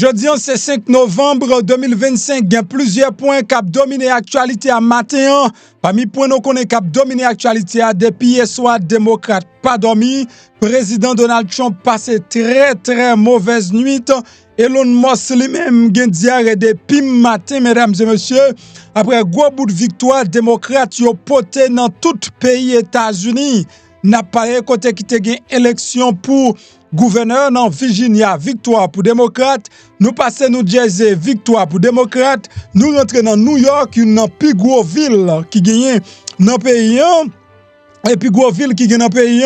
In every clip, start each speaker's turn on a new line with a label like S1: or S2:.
S1: Jeudi, c'est 5 novembre 2025. Il y a plusieurs points qui ont dominé l'actualité à matin. Parmi les points nous connaissons qui ont dominé l'actualité depuis hier soir, Demokrat pas dormi. Président Donald Trump passé très mauvaise nuit. Elon Musk lui-même a diarrhée depuis matin, mesdames et messieurs. Après un gros bout de victoire, Demokrat yo poté dans tout pays États-Unis. N'a pas côté qui te gagne élection pour gouverneur dans Virginia, victoire pour Démocrate. Nous passons New Jersey, victoire pour Démocrate. Nous rentrons dans New York, une plus grosse ville qui gagne dans le pays. Et puis grosse ville qui gagne dans le pays.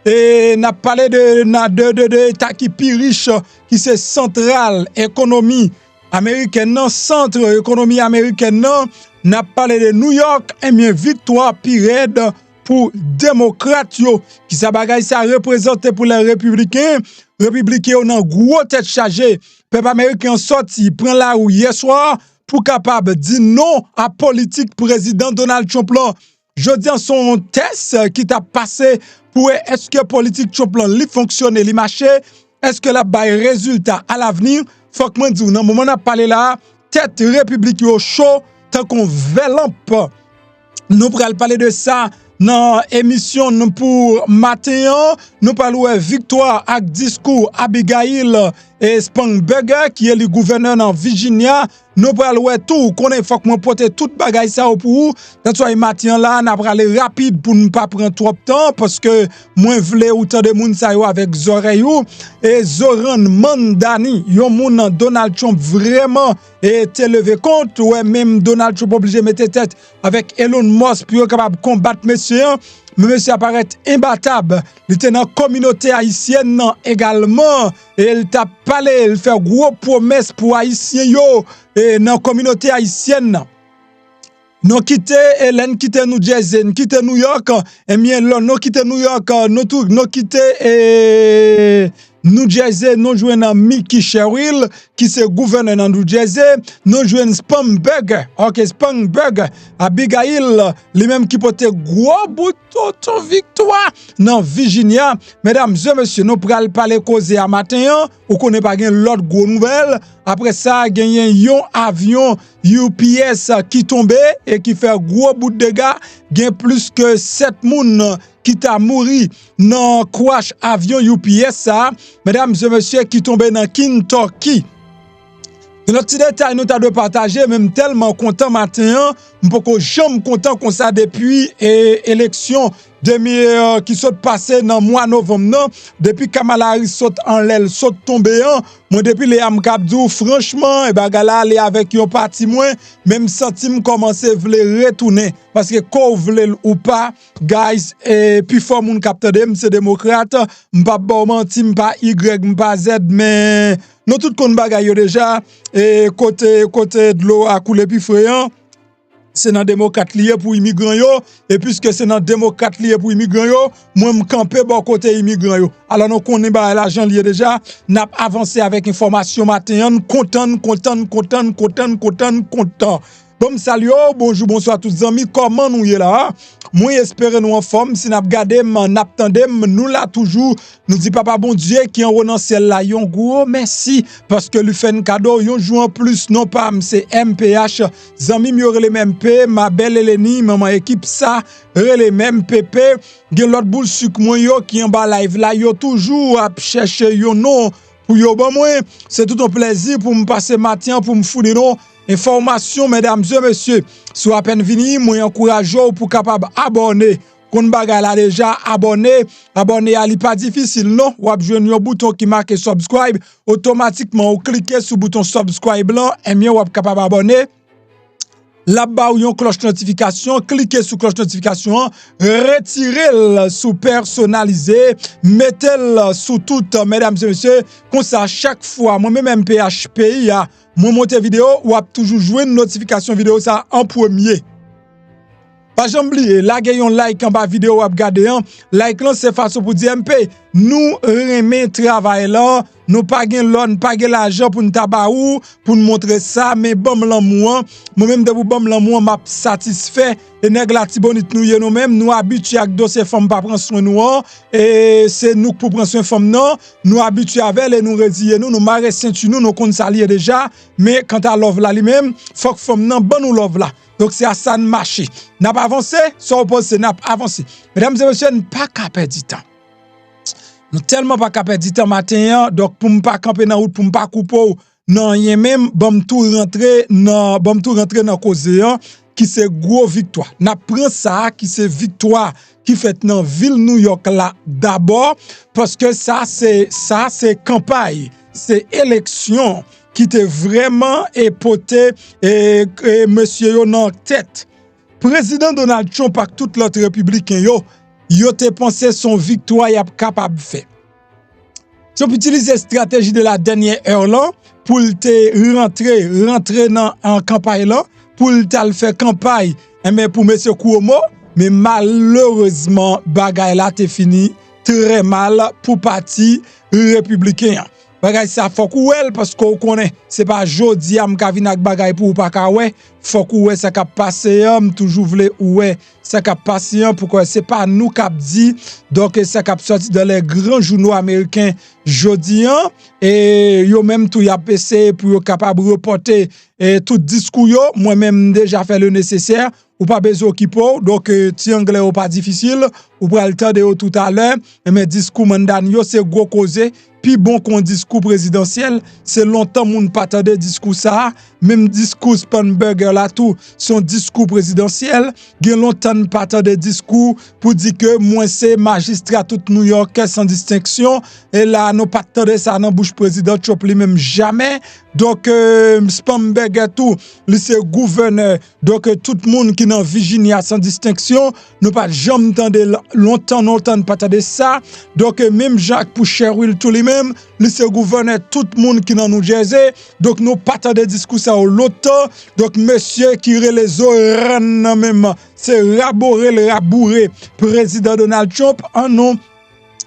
S1: Et n'a parlé de État qui plus riche, qui c'est central économie américaine, centre économie américaine. N'a parlé de New York, et bien victoire pire pour démocrates qui sa bagay ça représenté pour les républicains ont un gros tête chargée. Peuple américain sorti prend la rue hier soir pour capable dire non à politique président Donald Trump là. Je dis son test qui t'a passé pour est-ce que politique Trump là li fonctionne, li marché, est-ce que la bail résultat à l'avenir. Faut que moi dis dans moment n'a parler là tête républicain chaud tant qu'on velampe. Nous pral parler de ça dans émission pour matin. Nous parlons de victoire avec discours Abigail et Spanberger qui est le gouverneur dans Virginia. Nous parlons de tout. Qu'on faut que moi porter toute bagaille ça pour vous. Dans ce matin là, n'a pas aller rapide pour ne pas prendre trop de temps parce que moi vle autant de monde ça avec oreilles et Zoran Mandani, yon moun Donald Trump vraiment était levé compte ou même Donald Trump obligé mettre tête avec Elon Musk pour capable combattre monsieur. Monsieur apparaît imbattable. Il était dans la communauté haïtienne également. Et il t'a parlé, il fait gros promesses pour Haïtiens yo. Et dans la communauté haïtienne. Nous quittons Hélène, quittons New Jersey, quittons New York. Et bien, nous quittons New York, nous quittons New Jersey, nous jouons Mickey Sherrill, qui est gouverneur dans New Jersey. Nous jouons Spanberger, Spanberger, Abigail, lui-même qui porte gros bouton victoire dans Virginia. Mesdames et messieurs, nous pourrons parler causer à matin, ou qu'on n'est pas l'autre gros nouvelle. Après ça, il y a un avion UPS qui tombé et qui fait gros bout de dégâts. Il y a plus que 7 personnes qui t'a mouru dans crash avion UPS ça. Mesdames et messieurs, qui tombé dans Kentucky. Notre petit détail nous t'a de partager, même tellement content matin, m'poko jamais content comme ça depuis élection qui sont passé dans mois novembre depuis Kamala Harris saute en l'aile saute tombé moi depuis les amkabdou franchement et bagala aller avec un parti moins même sentime commencer vle retourner parce que ko vle ou pas guys et puis fort moun capteur c'est démocrate m'pa bon menti m'pa y m'pa z mais nous tout kon bagay yo déjà et côté de l'eau a coulé puis frayant. C'est dans démocrate lié pour immigrants yo et puisque c'est dans démocrate lié pour immigrants yo moi me camper bon côté immigrants yo alors nous connaît ba l'argent lié déjà n'a avancé avec information matin content bon salut bonjour bonsoir tous les amis comment nous y là moi espère nous en forme si n'a regardé n'a tandem nous là toujours nous dit papa bon Dieu qui en renonce là yon gros merci parce que lui fait un cadeau yon joue en plus non pas c'est MPH zami mi les même P ma belle Eleni maman équipe ça les mêmes PP gen l'autre boule sucre moi yo qui en bas live là yo toujours à chercher yon non pour yo bon moi c'est tout un plaisir pour me passer matin pour me fournir non information mesdames et messieurs soit à peine vini moi encourage pour capable abonner kon bagay là déjà abonner à li pas difficile non ou joindre un bouton qui marque subscribe automatiquement ou cliquer sur bouton subscribe là et bien ou capable abonner là-bas ou yon cloche notification, cliquez sur cloche notification, retirez-le sous personnalisé, mettez-le sous tout, mesdames et messieurs, comme ça chaque fois, moi-même PHPI, moi monter vidéo, ou a toujours joué une notification vidéo ça en premier. Pas j'oublie, là gayon like en bas vidéo à regarder like là c'est façon pour dire MP nous remet travail là, nous pas gain l'on pas gain l'argent pour nous tabaou pour nous montrer ça mais bon l'amour moi même de vous bon l'amour m'a satisfait et nèg la tibonite nous même nous habitués avec dossier femme pas prendre soin nous et c'est nous pour prendre soin femme non nous habitués avec et nous redire nous marrer ceinture nous compte salier déjà mais quand à love là lui-même faut que femme non bon nous love là. Donc c'est à ça de marcher. N'a pas avancé, ça oppose, n'a pas avancé. Mesdames et messieurs, nous pas qu'à perdre du temps. Nous tellement pas qu'à perdre du temps matin, donc pour ne pas camper dans route, pour ne pas couper, non, y a même bon tout rentrer dans cause qui c'est gros victoire. N'a prend ça qui c'est victoire qui fait dans ville New York là d'abord parce que ça c'est campagne, c'est élection qui était vraiment époté et monsieur yo nan tête. Président Donald Trump ak tout l'autre républicain yo te pensé son victoire y a capable faire. Si on peut utiliser stratégie de la dernière heure là pour te rentrer dans en campagne là pour te faire campagne mais pour monsieur Cuomo mais malheureusement bagay là te fini très mal pour parti républicain. Bagay ça faut qu'ouel parce qu'on connaît c'est pas jodi am ka vinn ak bagay pour pas ka ouais faut qu'ouel ça ka passer toujours vle ouais ça ka passer pourquoi c'est pas nous qui dit donc ça ka sorti dans les grands journaux américains jodi et yo même tout y a essayé pour yo capable reporter et tout discours yo moi même déjà fait le nécessaire ou pas besoin occuper donc ti anglais ou pas difficile ou pral tande tout à l'heure mais discours mandan yo c'est gros causé puis bon qu'on discours présidentiel, c'est longtemps moun pas tande discours ça, même discours Spanberger là tout, son discours présidentiel, gen longtemps pas tande discours pour dire que moi c'est magistrat tout New York sans distinction et là nous pas tande ça dans bouche président Trump lui même jamais. Donc Spanberger tout, lui c'est gouverneur. Donc tout le monde qui dans Virginia sans distinction, nous pas jamais tande longtemps pas tande ça. Donc même Jacques Poucherville tout lui-même lui c'est gouverneur tout le monde qui dans New Jersey. Donc nous pas tande discours ça au l'autre. Donc monsieur qui les oreilles même c'est rabouré président Donald Trump en nom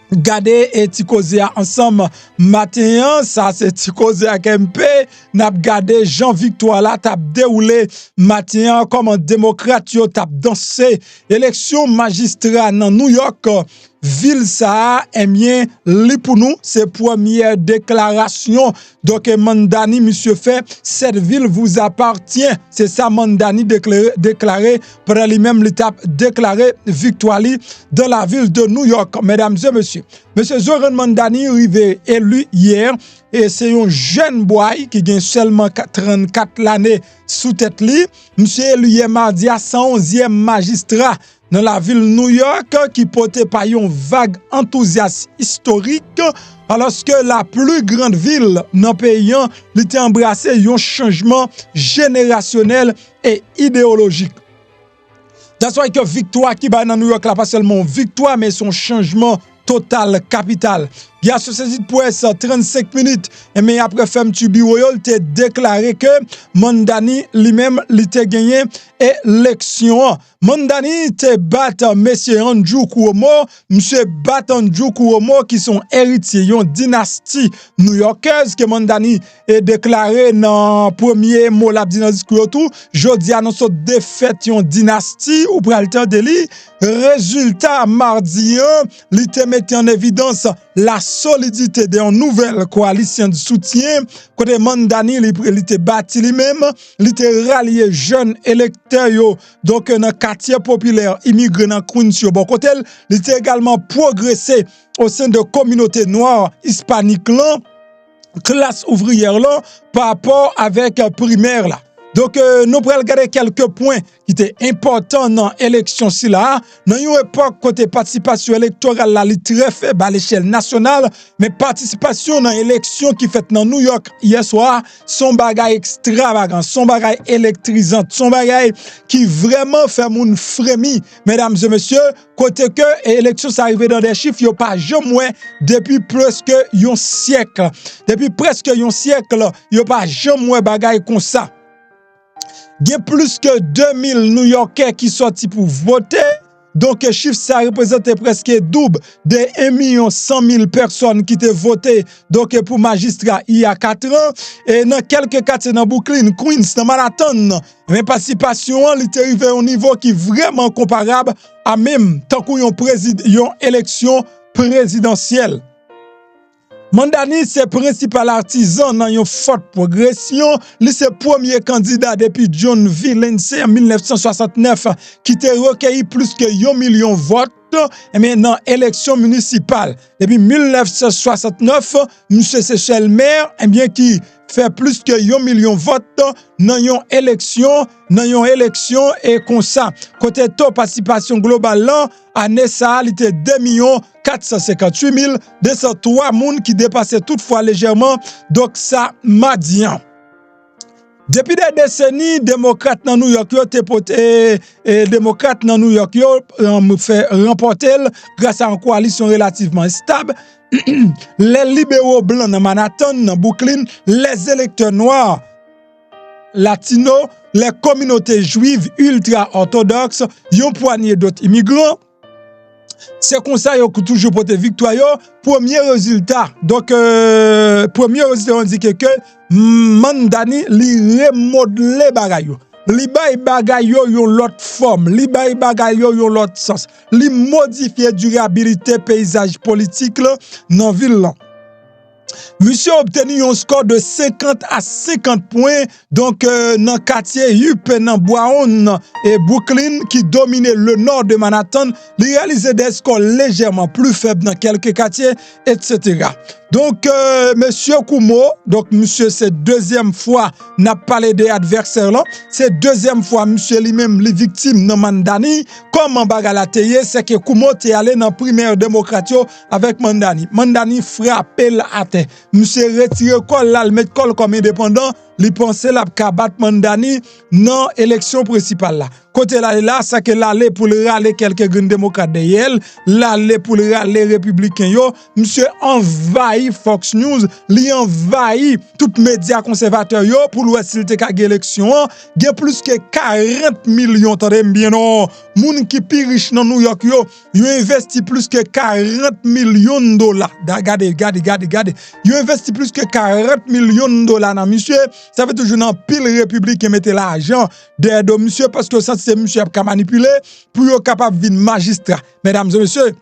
S1: gade et ti cause ensemble matin ça c'est ti cause avec MP n'a gade Jean Victoire là t'a déroulé matin comme un démocrate yo t'a dansé élection magistrat dans New York ville ça bien li pour nous c'est première déclaration donc Mandani monsieur fait cette ville vous appartient c'est ça Mandani déclaré par lui-même l'étape déclaré victoire dans la ville de New York. Mesdames et messieurs, monsieur Zoran Mandani arrivé élu hier et c'est un jeune boy qui gagne seulement 34 l'année sous tête li monsieur élu hier mardi à 111e magistrat dans la ville New York qui portait par une vague enthousiasme historique alors que la plus grande ville dans le pays était embrassé un changement générationnel et idéologique. That's why que victoire qui va dans New York là pas seulement victoire mais son changement total capital. Il y a société pour 35 minutes et mais après femme tu bureau il t'a déclaré que Mandani lui-même il t'a gagné élection. Mandani te battu monsieur Andrew Cuomo, monsieur Andrew Cuomo qui sont héritiers d'une dynastie new-yorkaise que Mandani est déclaré dans premier mot la dans discours tout, jodi annonce défaite une dynastie ou pral temps de li résultat mardi il te met en évidence la solidité d'une nouvelle coalition de soutien côté Mandani il était bâti lui-même il était rallié jeunes électeurs donc dans quartier populaire immigré dans Queens bon côté il était également progressé au sein de communauté noire hispanique là classe ouvrière là par rapport avec primaire là. Donc nous pourrons regarder quelques points qui étaient importants dans l'élection si là. Dans une époque côté participation électorale là, li très faible à l'échelle nationale, mais participation dans l'élection qui fait dans New York hier soir, son bagay extravagant, son bagay électrisant, son bagay qui vraiment fait moun frémi, mesdames et messieurs, côté que l'élection s'est arrivé dans des chiffres yo pas jamais depuis presque un siècle. Depuis presque un siècle, yo pas jamais bagay comme ça. Il y a plus que 2000 New-Yorkais qui sortis pour voter. Donc, chiffre ça représente presque double de 1 100 000 personnes qui ont voté donc, pour magistrat il y a 4 ans. Et dans quelques quartiers dans Brooklyn, Queens, dans Manhattan, la participation est arrivée à un niveau qui est vraiment comparable à même tant qu'on y a une élection présidentielle. Mandani, c'est principal artisan dans une forte progression. Lui, c'est premier candidat depuis John Villeneuve en 1969 qui a recueilli plus que 1 million de votes. Et maintenant, élection municipale. Depuis 1969, M. Seychelles maire, eh bien, qui fait plus que 1 million de votes dans une élection et comme ça. Côté taux participation globale là, année ça, il était 2 458 203 personnes qui dépassaient toutefois légèrement. Donc ça m'a dit. Depuis des décennies, Demokrat dans New York, Demokrat dans New York, me fait remporter grâce à une coalition relativement stable. Les libéraux blancs dans Manhattan, dans Brooklyn, les électeurs noirs, latinos, les communautés juives ultra-orthodoxes, une poignée d'autres immigrants. C'est comme ça que toujours porté victoire. Premier résultat. Donc, premier résultat, on dit que Mandani li remodelé bagay yo. Li bay bagay yo yon l'autre forme. Li bay bagay yo yon l'autre sens. Li modifier durabilité paysage politique là dans ville là. Monsieur a obtenu un score de 50 à 50 points donc dans le quartier Yup, dans Boaon et Brooklyn qui dominait le nord de Manhattan, il réalisait des scores légèrement plus faibles dans quelques quartiers, etc. Donc, monsieur Koumo, donc monsieur, c'est deuxième fois n'a parlé des adversaires là, c'est deuxième fois monsieur lui-même les victimes dans Mandani. Comment bagalateye, c'est que Koumo est allé dans primaire démocrate avec Mandani. Mandani frappé la tête. Monsieur retiré col là, le mettre col comme indépendant, li pensait la battre Mandani dans élection principale là. Côté là, ça que l'aller pour le râler quelques grands démocrates de Yale, l'aller pour le râler républicain yo, monsieur envahit Fox News, li envahit tout média conservateur yo pour l'ouest s'il te kage élection, gen plus que 40 millions, attendez bien non, moun qui pi riche dans New York yo investi plus que 40 millions de dollars. Regardez. Yo investi plus que 40 millions de dollars dans monsieur, ça veut toujours dans pile républicain mettre l'argent derrière monsieur parce que ça c'est monsieur qui a manipulé pour être capable de magistrat. Mesdames et messieurs,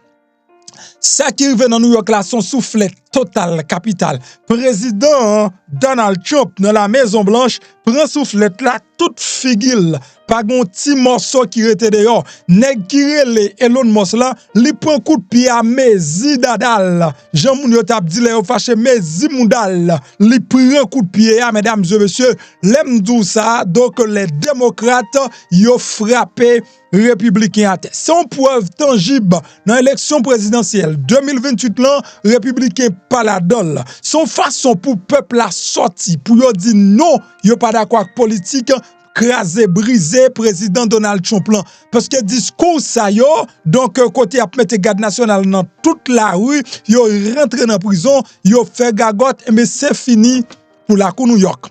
S1: ça qui arrive dans New York là, son soufflet total capital. Président Donald Trump dans la Maison Blanche prend soufflet là toute figure. Pas un petit morceau qui était dehors. Nèg qui relè Elon Musk là, li prend coup de pied à Mezi Dadal. Jean moun yo t'a dit le fâché Mezi Moudal. Li prend coup de pied à mesdames et messieurs, l'aime dou ça donc les démocrates yo frappé républicain à terre. Sans preuve tangible dans l'élection présidentielle 2028 là, républicain pas la donne. Son façon pour peuple la sorti pour yo dire non, yo pas d'accord avec politique. Crasé, brisé, président Donald Trump là. Parce que discours ça yo, donc côté a mettre garde nationale dans toute la rue, yo rentré dans prison, yo fait gagotte, mais c'est fini pour la cour New York.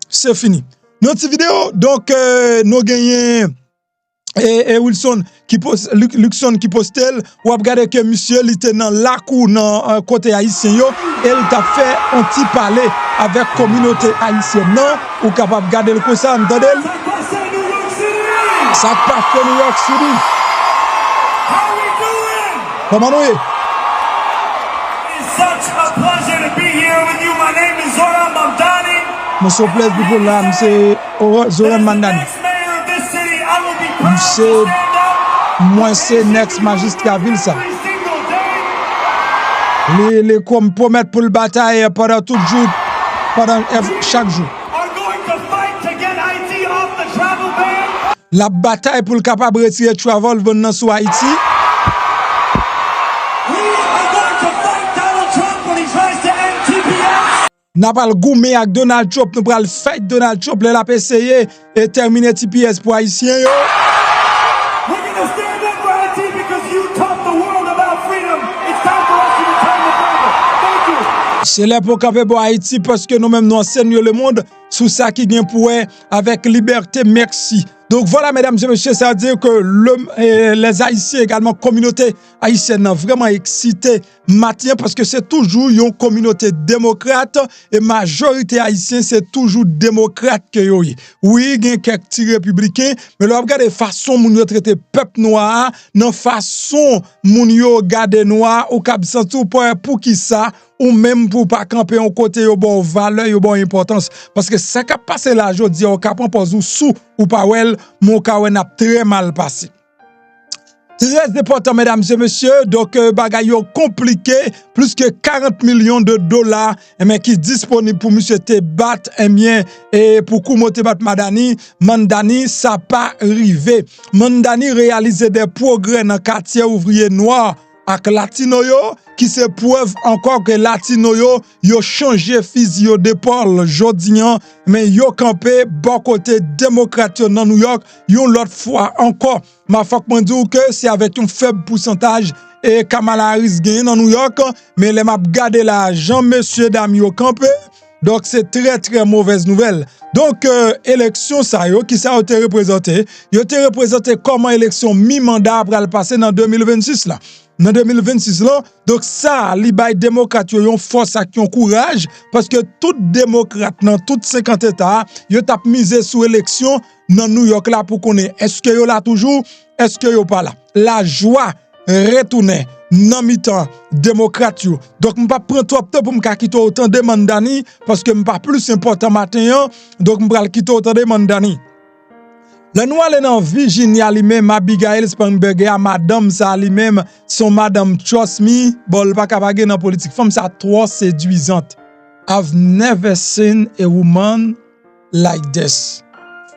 S1: C'est fini. Notre vidéo, donc nous gagnons et Wilson qui poste Luxon qui postel ou a regardé que monsieur il était dans la cour dans côté haïtien yo et il t'a fait un petit parler avec communauté haïtienne non ou capable garder le comme ça entendez ça passe à New York City. Comment nous est?
S2: It's such a pleasure to be here with you. My name is Zoran Mamdani.
S1: Monsieur plaise people là monsieur Zoran Mamdani. Monsieur moi c'est next magistrat ville ça. Les comme promettre pour le bataille pendant tout jour pendant chaque jour. La bataille pour le capable retirer travel venant sur Haïti. N'a pas le gourmet avec Donald Trump, nous pral fight Donald Trump, le la essayer et terminer TPS pour Haïtien yo. C'est là pour camper pour Haïti parce que nous-mêmes nous enseignons le monde sous ça qui vient pour avec liberté. Merci. Donc voilà, mesdames et messieurs, ça veut dire que les Haïtiens également, communauté haïtienne, vraiment excité matin parce que c'est toujours une communauté démocrate et majorité haïtienne, c'est toujours démocrate que yo. Oui, il y a quelques petits républicains, mais là, regardez façon moun yo traité peuple noir, non façon moun yo garder noir ou k'ab sentou pour qui ça ou même pour pas camper en côté yo bon valeur yo bon importance parce que ça qu'a passé là jodi on cap pose ou sous ou pas well mon ka n'a très mal passé. Très important, mesdames et messieurs. Donc, bagay yo compliqué. Plus que 40 millions de dollars, mais qui disponible pour monsieur te battre, et pour Koumote bat Mandani, ça pas arrivé. Mandani réalise des progrès dans le quartier ouvrier noir avec Latino yo, qui se prouve encore que Latino yo changé fusil d'épaule jodian, mais yo campé bon côté démocrate dans New York, yon l'autre fois encore. Ma faut que dire que c'est avec un faible pourcentage et Kamala Harris gagne dans New York, mais les m'a gardé là, Jean monsieur dame yo campé. Donc c'est très très mauvaise nouvelle. Donc élection ça yo qui ça a été représenté, yo été représenté comment élection mi-mandat après le passer dans 2026 là. Dans 2026 là, donc ça li bay démocrate yo yon force ak yon courage parce que tout démocrate dans tout 50 états, yo tap misé sur élection dans New York là pour connaître est-ce que yo là toujours, est-ce que yo pas là. La joie retourner nan mi-temps démocrate yo. Donc m'pa prend trop temps pour m'ka quitter autant de Mandani parce que m'pa plus important matin donc m'pral quitter autant de Mandani. Le noir est dans Virginia lui-même, Abigail Spanberger, madame ça lui-même, son madame trust me, bon pas capable dans politique. Femme ça trop séduisante. I've never seen a woman like this.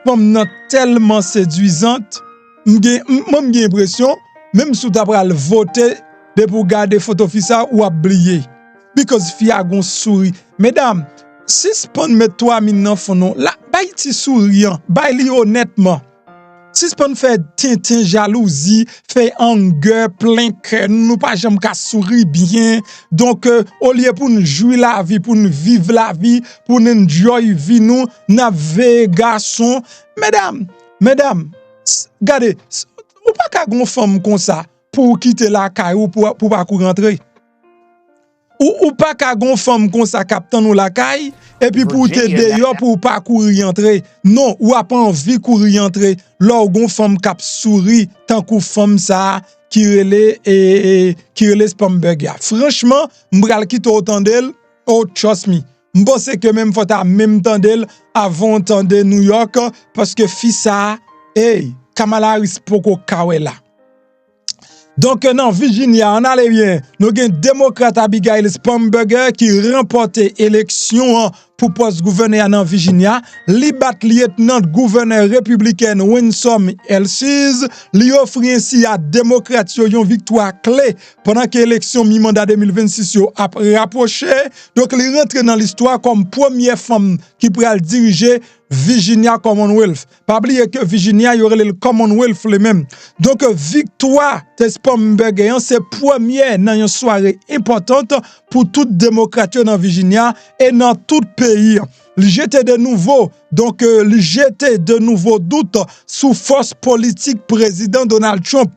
S1: Femme non tellement séduisante, m'gè impression même si tu as voté de pour garder photo fissa ou oublier because fille a gon souri. Mesdames, si spon met 3000 nan fon la bay ti souriant, bay li honnêtement. Si spon fait tintin jalousie, fait anger plein cœur, nous pas jamais ka souri bien. Donc au lieu pour nous jouir la vie, pour nous vivre la vie, pour nous enjoy vie nous, n'a garçon. Mesdames, regardez, ou pas ka gon femme comme ça pour quitter la caille ou pour pas rentrer. Ou pas ka gon femme comme ça captain ou la caille et puis pour te dehors pour pas courir entrer. Non, ou a pas envie courir entrer. Là gon femme cap souris tant que femme ça qui relè Spamberger. Franchement, m'bral quitter autant d'elle, oh trust me. M'pense que même faut ta même temps d'elle avant temps de New York parce que fi ça, hey, Kamala Harris poko kawe là. Donc, dans Virginia, on allait bien. Nous avons un démocrate Abigail Spanberger qui remporté l'élection pour poste gouverneur dans Virginia. Li bat lieutenant gouverneur républicain Winsome Elsis. Li offre ainsi à démocrate une victoire clé pendant que l'élection mi-mandat 2026 a rapproché. Donc, li rentre dans l'histoire comme première femme qui pourrait diriger Virginia Commonwealth. Pas oublier que Virginia y aurait le Commonwealth le même. Donc victoire de Spamberger c'est première dans une soirée importante pour toute démocrate dans Virginia et dans tout pays. Il jette de nouveau doute sous force politique président Donald Trump.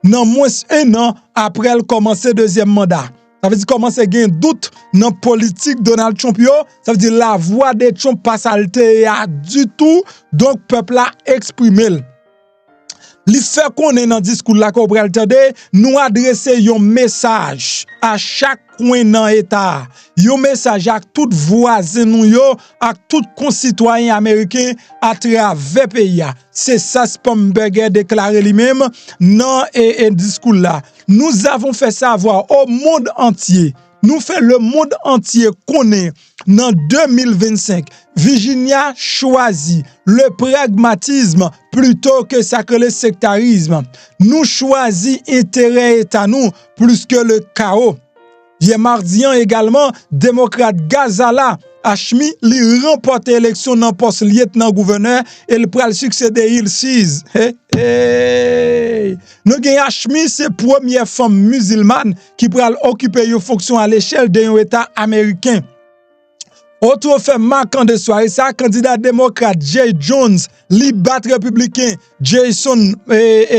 S1: Dans moins un an après le commencer deuxième mandat. Ça veut dire commencer à gagner doute dans la politique Donald Trump. Ça veut dire la voix de Trump pas salté du tout. Donc, le peuple a exprimé. Li fait qu'on est dans le discours là qu'on pourrait entendre, nous adresser un message à chaque coin dans l'État. Un message à tout voisin nous à tout concitoyen américain à travers le pays. C'est ça Spamberger déclaré lui-même dans un discours là. Nous avons fait savoir au monde entier. Nous fait le monde entier connaître dans 2025. Virginia choisit le pragmatisme plutôt que le sectarisme. Nous choisit intérêt État nous plus que le chaos. Hier mardi également, démocrate Gazala ACHTE li remporte élection dans poste lieutenant gouverneur et le pral succéder il 6. Nous gen ACHTE c'est première femme musulmane qui pral occuper une fonction à l'échelle d'un État américain. Autre fait marquant de soirée, ça, candidat démocrate Jay Jones, li bat républicain Jason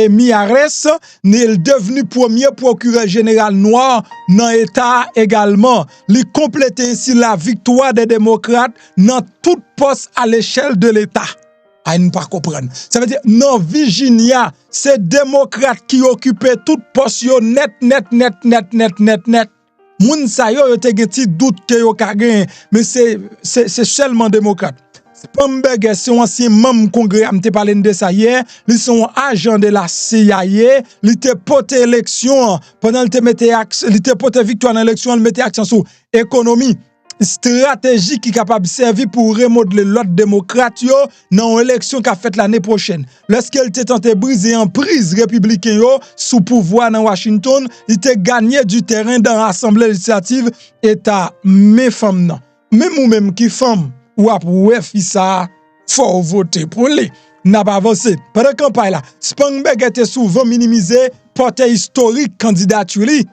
S1: Miares, n'est devenu premier procureur général noir dans l'État également. Li complète ainsi la victoire des démocrates dans tout poste à l'échelle de l'État. Ah, ne pas comprendre. Ça veut dire, non, Virginia, c'est démocrate qui occupait tout poste yo net. Moun sa yo te gen ti doute que yo ka gen, mais c'est seulement démocrate. Spamberger c'est un ancien membre congrès, m'te parlé de ça hier, ils sont agents de la CIA, ils te porté élection pendant il te porté victoire dans l'élection, il mettait accent sur économie. Stratégie qui est capable de servir pour remodeler l'autre démocrate yo dans l'élection qu'a fait l'année prochaine. Lorsqu'elle était tenté briser en prise républicain yo sous pouvoir dans Washington, il était gagné du terrain dans l'Assemblée législative État mes femmes non. Même ou même qui femme ou après ça faut voter pour lui. N'a pas avancé. Pendant la campagne là, Spangberg était souvent minimisé portée historique candidature li.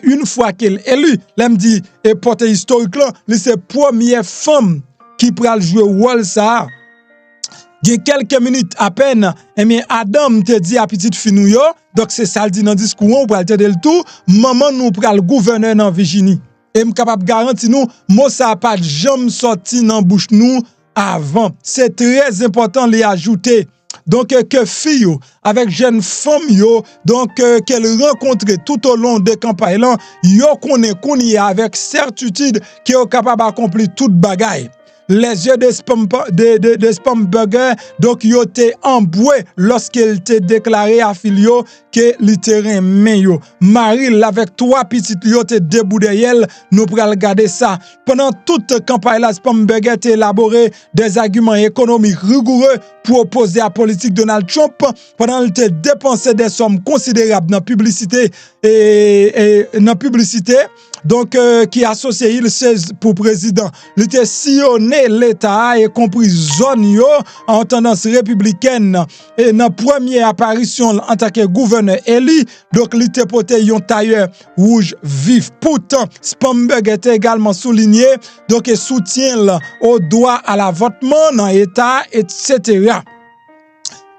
S1: Une fois qu'elle est élue, elle me dit, et porte historique là, c'est la première femme qui pral jouer rôle ça. Il y a quelques minutes à peine, et bien Adam te dit à petite fille yo, donc c'est ça le dit dans le discours, on pral te dire le tout, maman nous pral gouverneur dans Virginie. Et me capable garantir nous, moi ça pas jamais sorti dans bouche nous avant. C'est très important les ajouter. Donc que fille avec jeune femme yo donc qu'elle rencontre tout au long de campagne là yo connaît avec certitude qui est capable d'accomplir toute bagaille. Les yeux de Spamberger donc yo te emboué lorsqu'il te déclaré à filio que le terrain men yo. Marie avec 3 petites yo te déboudé elle nous pral regarder ça. Pendant toute campagne là Spamberger te élaboré des arguments économiques rigoureux pour opposer à politique Donald Trump pendant il te dépensé des sommes considérables dans publicité et dans publicité donc qui associe il 16 pour président. Il était sillonné l'État y compris zone yo en tendance républicaine et dans première apparition en tant que gouverneur élu donc il était porté un tailleur rouge vif. Pourtant Spamberger était également souligné donc soutien au droit à l'avortement dans l'État etc.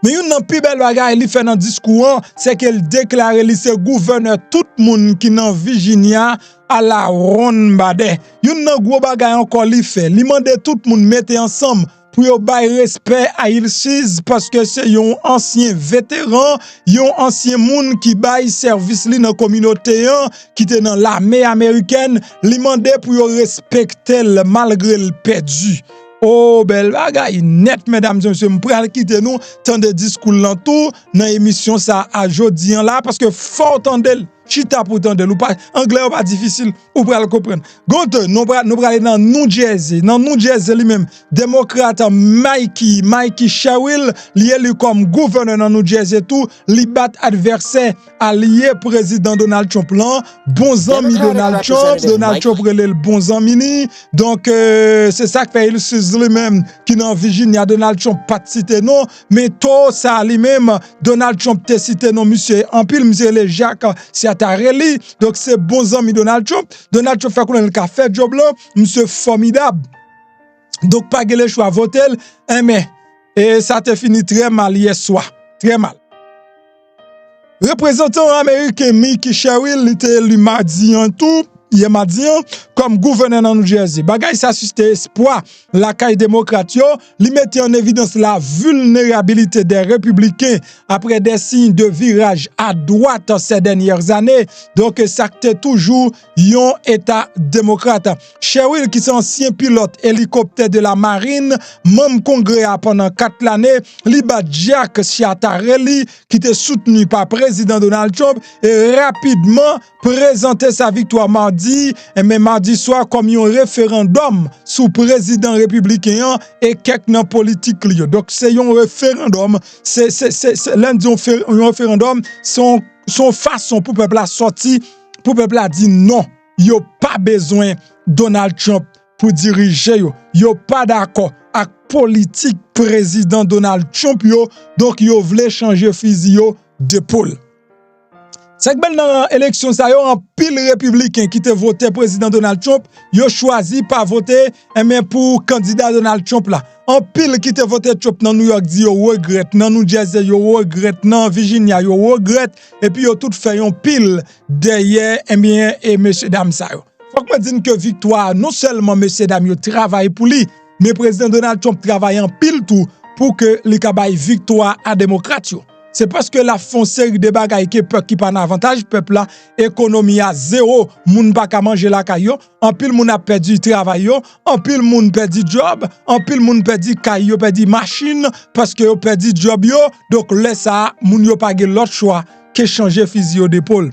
S1: Mais une nan pi bel bagay li fait dans discours c'est qu'elle déclare li se gouverneur tout monde qui dans Virginia à la ronde bade. Une nan gros bagay encore li fait, li mande tout monde mettre ensemble pour yo bay respect à il 6 parce que c'est un ancien vétéran, un ancien monde qui bay service li dans communauté qui était dans l'armée américaine, li mande pour yo respecter malgré le perdu. Oh, bel bagay net, mesdames et messieurs, m'pral quitter nous, tant de discours l'entour, dans l'émission ça à jodi là, parce que fort tendel, chita pour tendel, ou pas, anglais ou pas difficile, ou pral comprendre. Gonte, nous pral aller dans New Jersey lui-même, démocrate Mikey Sherrill, lié lui comme gouverneur dans New Jersey tout, li bat adversaire allié président Donald Trump là, bons amis Donald Trump relève bons amis, donc c'est ça que fait il lui-même qui dans Virginia Donald Trump pas cité non mais tout ça lui-même Donald Trump te cité non monsieur en pile monsieur le Jacques Siatarelli donc c'est bons amis Donald Trump fait qu'on le café job là monsieur formidable donc pas le choix voter mais et ça te fini très mal hier soir très mal. Représentant américain Mickey Sherrill était élu mardi en tout hier mardi comme gouverneur dans New Jersey. Bagay ça suscite espoir la caille démocrate yo, li mettait en évidence la vulnérabilité des républicains après des signes de virage à droite ces dernières années. Donc ça était toujours un état démocrate. Sherrill qui est ancien pilote hélicoptère de la marine, membre congrès pendant 4 années, li bat Jack Siatarelli qui était soutenu par président Donald Trump et rapidement présenté sa victoire mardi et même mardi soir comme un référendum sous président républicain et quelques dans politique li. Donc c'est un référendum, c'est lundi un référendum son façon pour peuple a sorti pour peuple a dit non, yo pas besoin Donald Trump pour diriger yo. Yo pas d'accord avec politique président Donald Trump yo, donc yo vle changer fusil yo d'épaule. C'est que dans l'élection, ça y a un pile républicain qui te voté président Donald Trump, yo choisi pas voter mais pour candidat Donald Trump là. Un pile qui te voté Trump dans New York dit yo regrette, dans New Jersey yo regrette, dans Virginia yo regrette et puis yo tout fait un pile derrière et monsieur dame ça yo. Faut que me dire que victoire non seulement monsieur dame yo travaille pour lui, mais président Donald Trump travaille en pile tout pour que li ka bay victoire à démocrate yo. C'est parce que la font série de bagaille qui peuple qui pas avantage peuple là, économie à zéro, moun pas ka manger la caillou, en pile moun a perdu travail yo, en pile moun perdu job, en pile moun perdu caillou, perdu machine parce que yo perdu job yo, donc laisse ça moun yo pas gen l'autre choix que changer fusil d'épaule.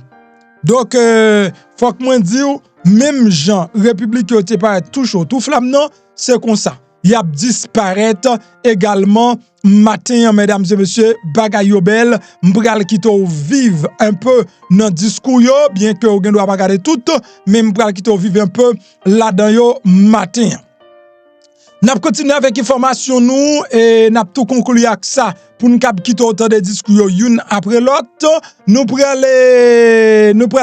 S1: Donc faut que moi dire même gens république yo te paraît tout chaud, tout flamme non, c'est comme ça. Y a disparaître également matin, mesdames et messieurs, bagay yo bel, m'pral kito vive un peu dans discours yo, bien que ou gen doit pas regarder tout, mais m'pral kito vive un peu là-dedans yo matin. N'a continuer avec information nous et n'a tout conclu avec ça pour nous cap quitter autant de discours une après l'autre. Nous pral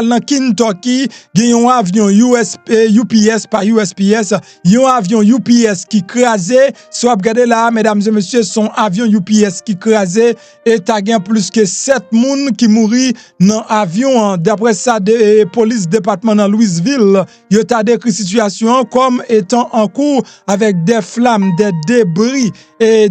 S1: dans Kentucky, gagne un avion UPS pas USPS, un avion UPS qui crasé, soit regardez là mesdames et messieurs, son avion UPS qui crasé et t'a gain plus que 7 moun qui mouri dans avion d'après ça de police département dans LWIL, yo t'a décrit situation comme étant en cours avec des flammes, des débris et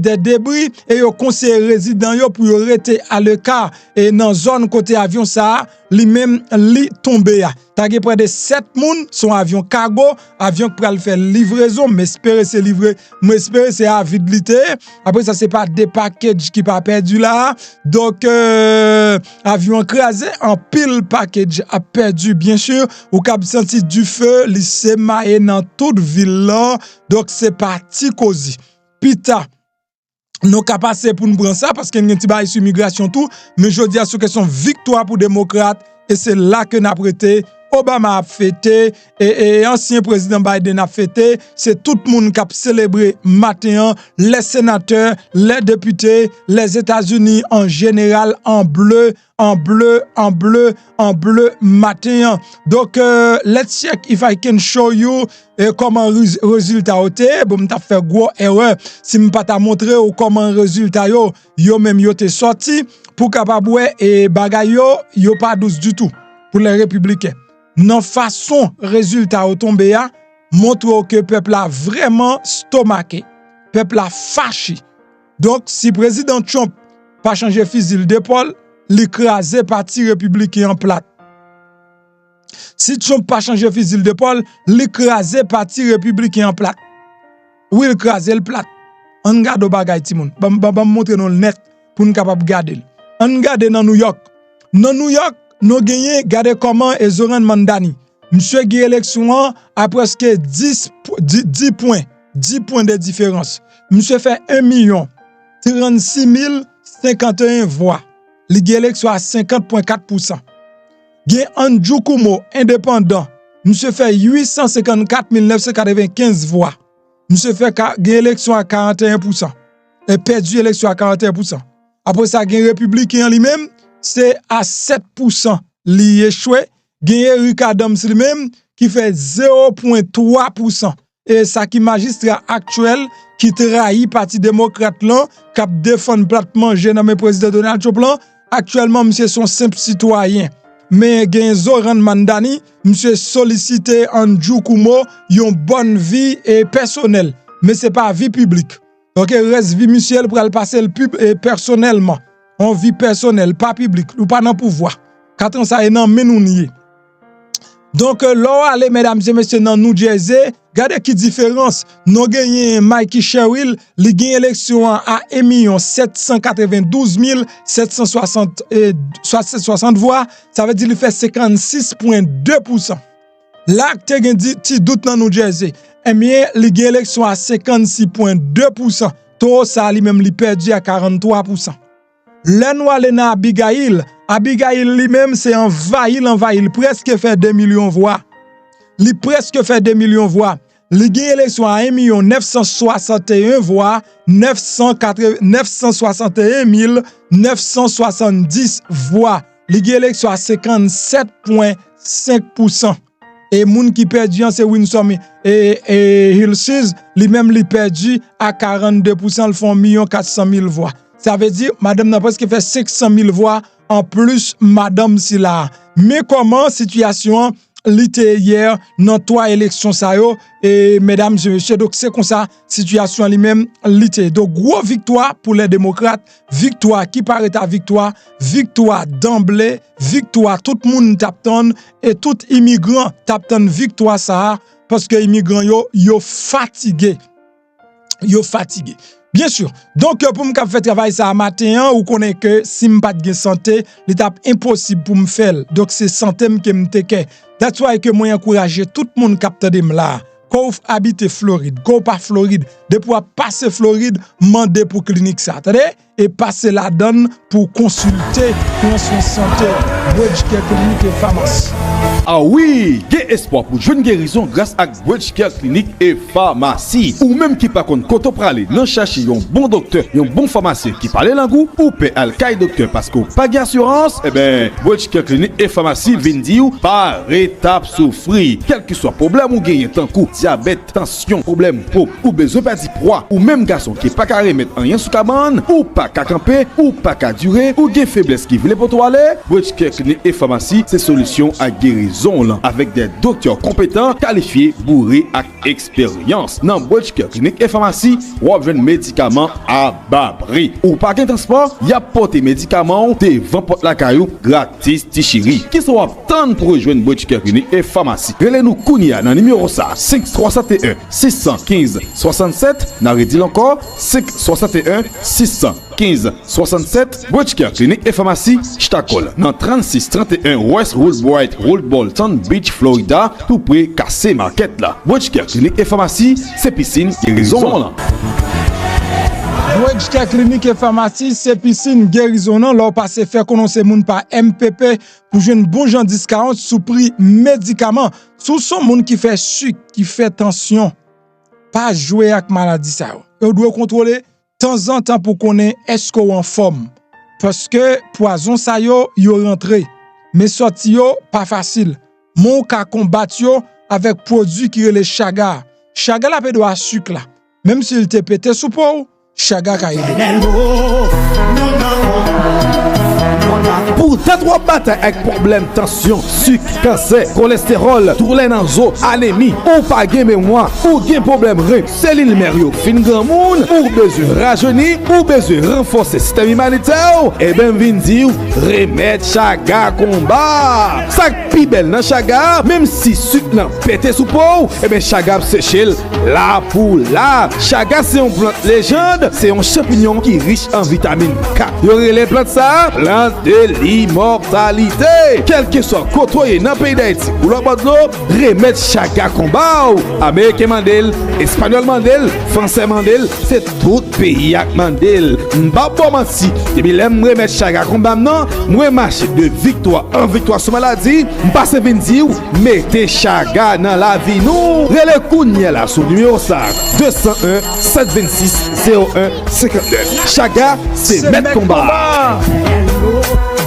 S1: yo conseil résident yo pour rester à l'écart et dans zone côté avion ça li même li tombé ta gen près de 7 moun son avion cargo avion qui pral faire livraison mais espérer c'est livré mais espérer c'est à vidité après ça c'est pas des packages qui pas perdu là donc avion écrasé en pile package a perdu bien sûr ou cap senti du feu li semaye dans toute ville là donc c'est parti cosy pita nous ka passer pour nous prendre ça parce qu'il y a un petit bail sur migration tout mais je dis à ce question victoire pour Demokrat et c'est là que n'a prêté Obama a fêté et ancien président Biden a fêté, c'est tout le monde qui a célébré matin, les sénateurs, les députés, les États-Unis en général en bleu matin. Donc let's check if I can show you comment résultat été. Bon m'ta fait gros erreur si m'pas ta montrer ou comment résultat yo même yo te sorti pour capable et bagay yo pas douce du tout pour les républicains. Non façon résultat au tombé a montre que peuple a vraiment stomaqué, peuple a fâché. Donc si président Trump pas changer fusil d'épaule, l'écraser parti républicain en plate. Si Trump pas changer fusil d'épaule, l'écraser parti républicain en plate. Oui, l'écraser le plate. On garde bagay ti moun. Ba montrer nous net pour nous capable garder. On garde dans New York. Dans New York nous gagné, regardez comment et Zoran Mandani. Monsieur gagné élection à presque 10 points de différence. Monsieur fait 1 36 051 voix. Il gagné élection à 50,4%. Gagné Andrew Cuomo, indépendant. Monsieur fait 854 995 voix. Monsieur fait gagné élection à 41%. Et perdu élection à 41%. Après ça, gagné républicain lui-même. C'est à 7% li échoué, gagné Eric Adams lui-même qui fait 0,3%. Et ça qui magistrat actuel qui trahit parti démocrate là, qui défend platement jeune président Donald Trump là, actuellement monsieur son simple citoyen. Mais gagné Zoran Mandani, monsieur sollicité Andrew Cuomo yon bonne vie et personnelle, mais c'est pas vie publique. Donc reste vie mutuelle pour le passer le pub et personnellement. On vie personnelle, pas public, ou pas dans pouvoir. Quand ça est dans menounier. Donc, là, allez, mesdames et messieurs, dans New Jersey, regardez qui différence. Nous gagnons Mikey Sherrill, il gagne élection à 1 792 760 voix. Ça veut dire qu'il fait 56,2%. Là, tu as un petit doute dans New Jersey. Il gagne élection à 56,2%. Tout ça, lui-même, il perdu à 43%. Le noir lena Abigail lui-même c'est envahi presque fait 2 millions de voix. Il presque fait 2 millions de voix. li gen élection à 1 961 voix, 961 970 voix. Li gen élection à 57,5%. Et moun qui perdu c'est Winsom et Hills, lui-même li perdu à 42%, le font 1 400 000 voix. Ça veut dire madame n'a presque fait 500 000 voix en plus madame si là. Mais comment situation l'été hier dans 3 élections ça yo et mesdames et messieurs, donc c'est comme ça situation lui-même l'été. Donc gros victoire pour les démocrates, victoire qui paraît à victoire d'emblée, victoire tout le monde tapton et tout immigrant tapton victoire ça parce que immigrants yo fatigué. Bien sûr. Donc, pour me faire travail ça matin, ou connaît que si je pas de santé, l'étape impossible pour me faire. Donc, c'est santé que me teke. That's why que moi encourager tout le monde capte de là. Quand vous habitez Floride, quand pas Floride, de pouvoir passer Floride, demander pour clinique ça. Attendez? Et passer la donne pour consulter pour son santé. Bridgecare clinique et pharmacie.
S3: Ah oui, il y a espoir pour jouer une guérison grâce à Bridgecare clinique et pharmacie. Ou même qui par contre, quand on parle, non chercher un bon docteur, un bon pharmacien qui parle l'anglais ou paie al caille docteur parce qu'on pas d'assurance, eh ben, Bridgecare clinique et pharmacie viennent dire par étape souffrir. Quel que soit problème ou gagne tant coup, diabète, tension, problème peau, ou besoin de poids, ou même garçon qui pas carré mettre rien sous cabane, ou pas qu'à camper, ou pas qu'à durer, ou gain faiblesse qui voulait pour toi aller, Bridgecare clinique et pharmacie, c'est solution à guérison là, avec des docteurs compétents, qualifiés, bourrés et expérience. Dans Bridgecare clinique et pharmacie, ou avez médicaments à bas prix. Ou pas qu'un transport, y a porté médicaments, des 20 portes la caillou, gratis, tichiri. Qui sont attendre pour rejoindre Bridgecare clinique et pharmacie. Relez-nous Kounia dans numéro ça, 561 615 67, n'a redit encore, 561 615 67, Bridgecare clinique et pharmacie, Ch'takol, dans 3631 West Woodbright Road Bolton Beach, Florida, tout près Cassé Market là. Bridgecare clinique et pharmacie, c'est piscine guérison là.
S1: Bridgecare clinique et pharmacie, c'est piscine guérison là, l'on passe faire connaître moun par MPP pour jouer un bon genre discount sous prix médicaments. Sous son moun qui fait sucre, qui fait tension, pas jouer avec maladie ça. On doit contrôler temps en temps pour connaître est-ce qu'on en forme. Parce que poison ça yo rentré. Mais sorti yo pas facile. Mon ka combattre yo avec produit qui est le chaga. Chaga la pédo à sucre là. Même s'il te pété sous peau, chaga ka aidé.
S3: Pour t'être bataille avec problème tension, sucre, cancer, cholestérol, tourner dans zo, anémie, ou pas gain mémoire, ou gain problème rein, cellule mério, fin grand monde, ou besoin rajeunir, ou besoin renforcer système immunitaire, et ben vin dire remède chaga combat. Ça pi belle dans chaga, même si sucre nan pété sous peau, et ben chaga séché là pour là. Chaga c'est une plante légende, c'est un champignon qui est riche en vitamine K. Yo les plantes ça, plante de l'immortalité. Quel que soit côtoyé dans le pays d'Haïti, pour le bord de l'eau, remettre chaga combat. Américain Mandel, Espagnol Mandel, Français Mandel, c'est tout pays avec Mandel. M'ba bon menti. Et puis l'aime remettre chaga combat non, moi marche de victoire en victoire sur maladie, m'passe vinn dire mettez chaga dans la vie nous. Relais Kounia là sur numéro 5 201 726 01 59. Chaga c'est mettre combat.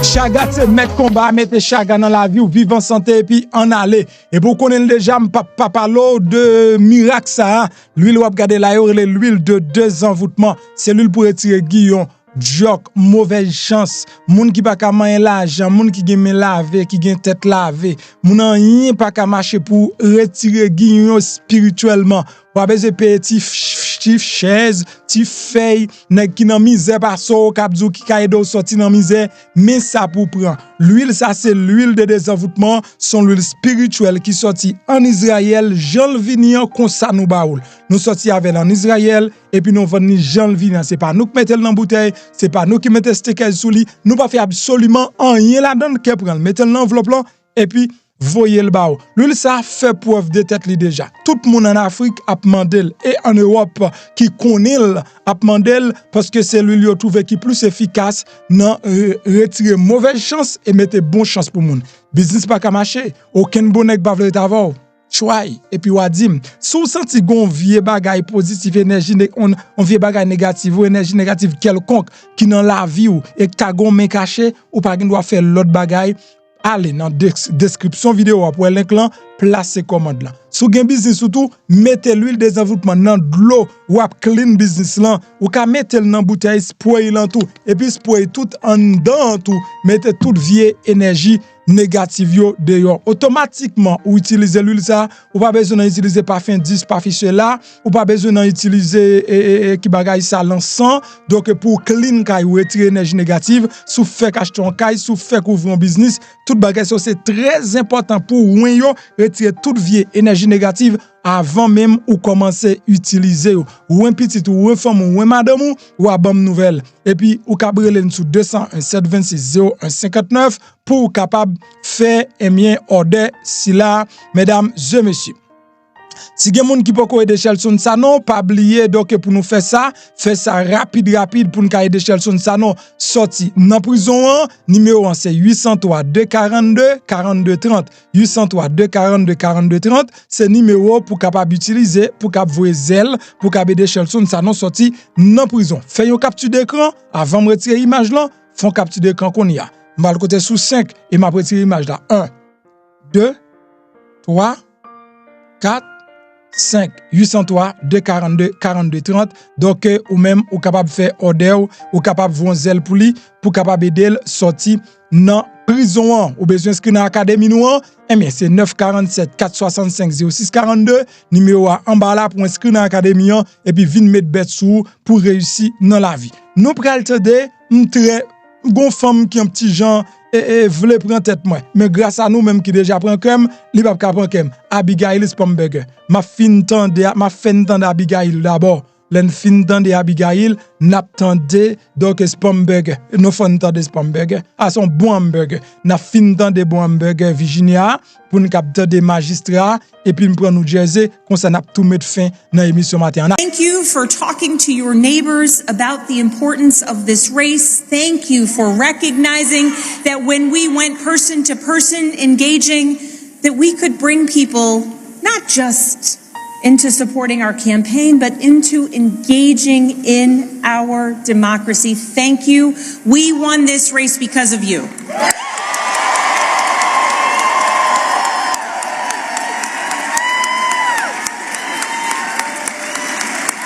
S1: Chaga c'est mettre combat, mettre chaga dans la vie ou vivre en santé et puis en aller. Et pour connaître déjà pas parler de miracle ça, l'huile ou regarder là l'huile de désenvoûtement, c'est l'huile pour retirer guillon, joke, mauvaise chance, moun qui pas ka manger l'argent, moun qui gen lavé, qui gen tête lavée, moun an rien pas ka marcher pour retirer guillon spirituellement. Ou besoin payer ti chaise, ti feuille, nèg qui nan misère pas so kapdou qui ka aider sorti nan misère, mais ça pour prendre. L'huile ça c'est l'huile de désenvoûtement, son l'huile spirituelle qui sorti en Israël, Jean Vinian comme ça nous baoul. Nous sorti avec en Israël et puis nous vendre Jean Vinian, c'est pas nous qui mettons dans bouteille, c'est pas nous qui mettons sticker sous lui, nous pas fait absolument rien là-dedans que prendre, mettons l'enveloppe là et puis voyez le bao. L'huile ça fait preuve de tête li déjà. Tout le monde en Afrique a demandé et en Europe qui connaît a demandé parce que c'est l'huile trouvé qui plus efficace dans retirer mauvaise chance et mettre bonne chance pour monde. Business pas ka marcher. Aucun bonnet pas veut t'avoir. choix et puis ou dit sous senti gon vieux bagay positif énergie on vieux bagay négatif ou énergie négative quelconque qui dans la vie ou et ka gon men caché ou pas doit faire l'autre bagay allez dans description vidéo pour link là placer commande là sous gen business surtout mettez l'huile désenvoûtement dans de l'eau ou clean business là ou ka mettre dans bouteille spray là tout et puis spray tout en dedans tout mettez toute vieille énergie négative yo dehors automatiquement ou utiliser l'huile ça ou pas besoin d'utiliser parfum 10 parfum là ou pas besoin d'utiliser qui bagaille ça l'encens donc pour clean kay ou retirer énergie négative sous fait acheter un kay sous fait ouvrir un business tout bagaille ça c'est très important pour ou yo retirer toute vieille énergie négative avant même ou commencer utiliser ou un petit ou un femme ou un madame ou à bonne nouvelle et puis ou cabrelen sous 201 726 0159 pour capable faire un bien order si là mesdames et messieurs. Si gen moun qui peut aider Shelson ça non pas oublier donc pour nous faire ça rapide pour nous aider Shelson ça non sorti dans prison numéro 1 c'est 803 242 42 30 803 242 42 30 c'est numéro pour capable utiliser pour capable voir zèle pour capable aider Shelson ça non sorti dans prison fait une capture d'écran avant de retirer image là font capture d'écran qu'on y a m'a le côté sous 5 et m'a retirer image là 1 2 3 4 5 803 242 42 30 donc ou même ou capable faire order ou capable voir zèle pour lui pour capable aider sorti dans prison ou besoin inscrire dans académie nous bien c'est 947 465 0642 numéro en bas là pour inscrire dans académie et puis vinn mettre bête sous pour réussir dans la vie nous pral tande très gon femme qui un petit gens et voulait prendre tête moi mais grâce à nous même qui déjà prend comme li pas prendre comme Abigail Spamberger ma fin tande Abigail d'abord len fin tande Abigail n'a tande donc Spamberger no fin tande Spamberger à son bon hamburger n'a fin tande bon hamburger Virginia pour nous capter des magistrats et puis nous prendre New Jersey comme ça n'a tout mettre fin dans émission matin.
S4: Thank you for talking to your neighbors about the importance of this race. Thank you for recognizing that when we went person to person engaging that we could bring people not just into supporting our campaign, but into engaging in our democracy. Thank you. We won this race because of you.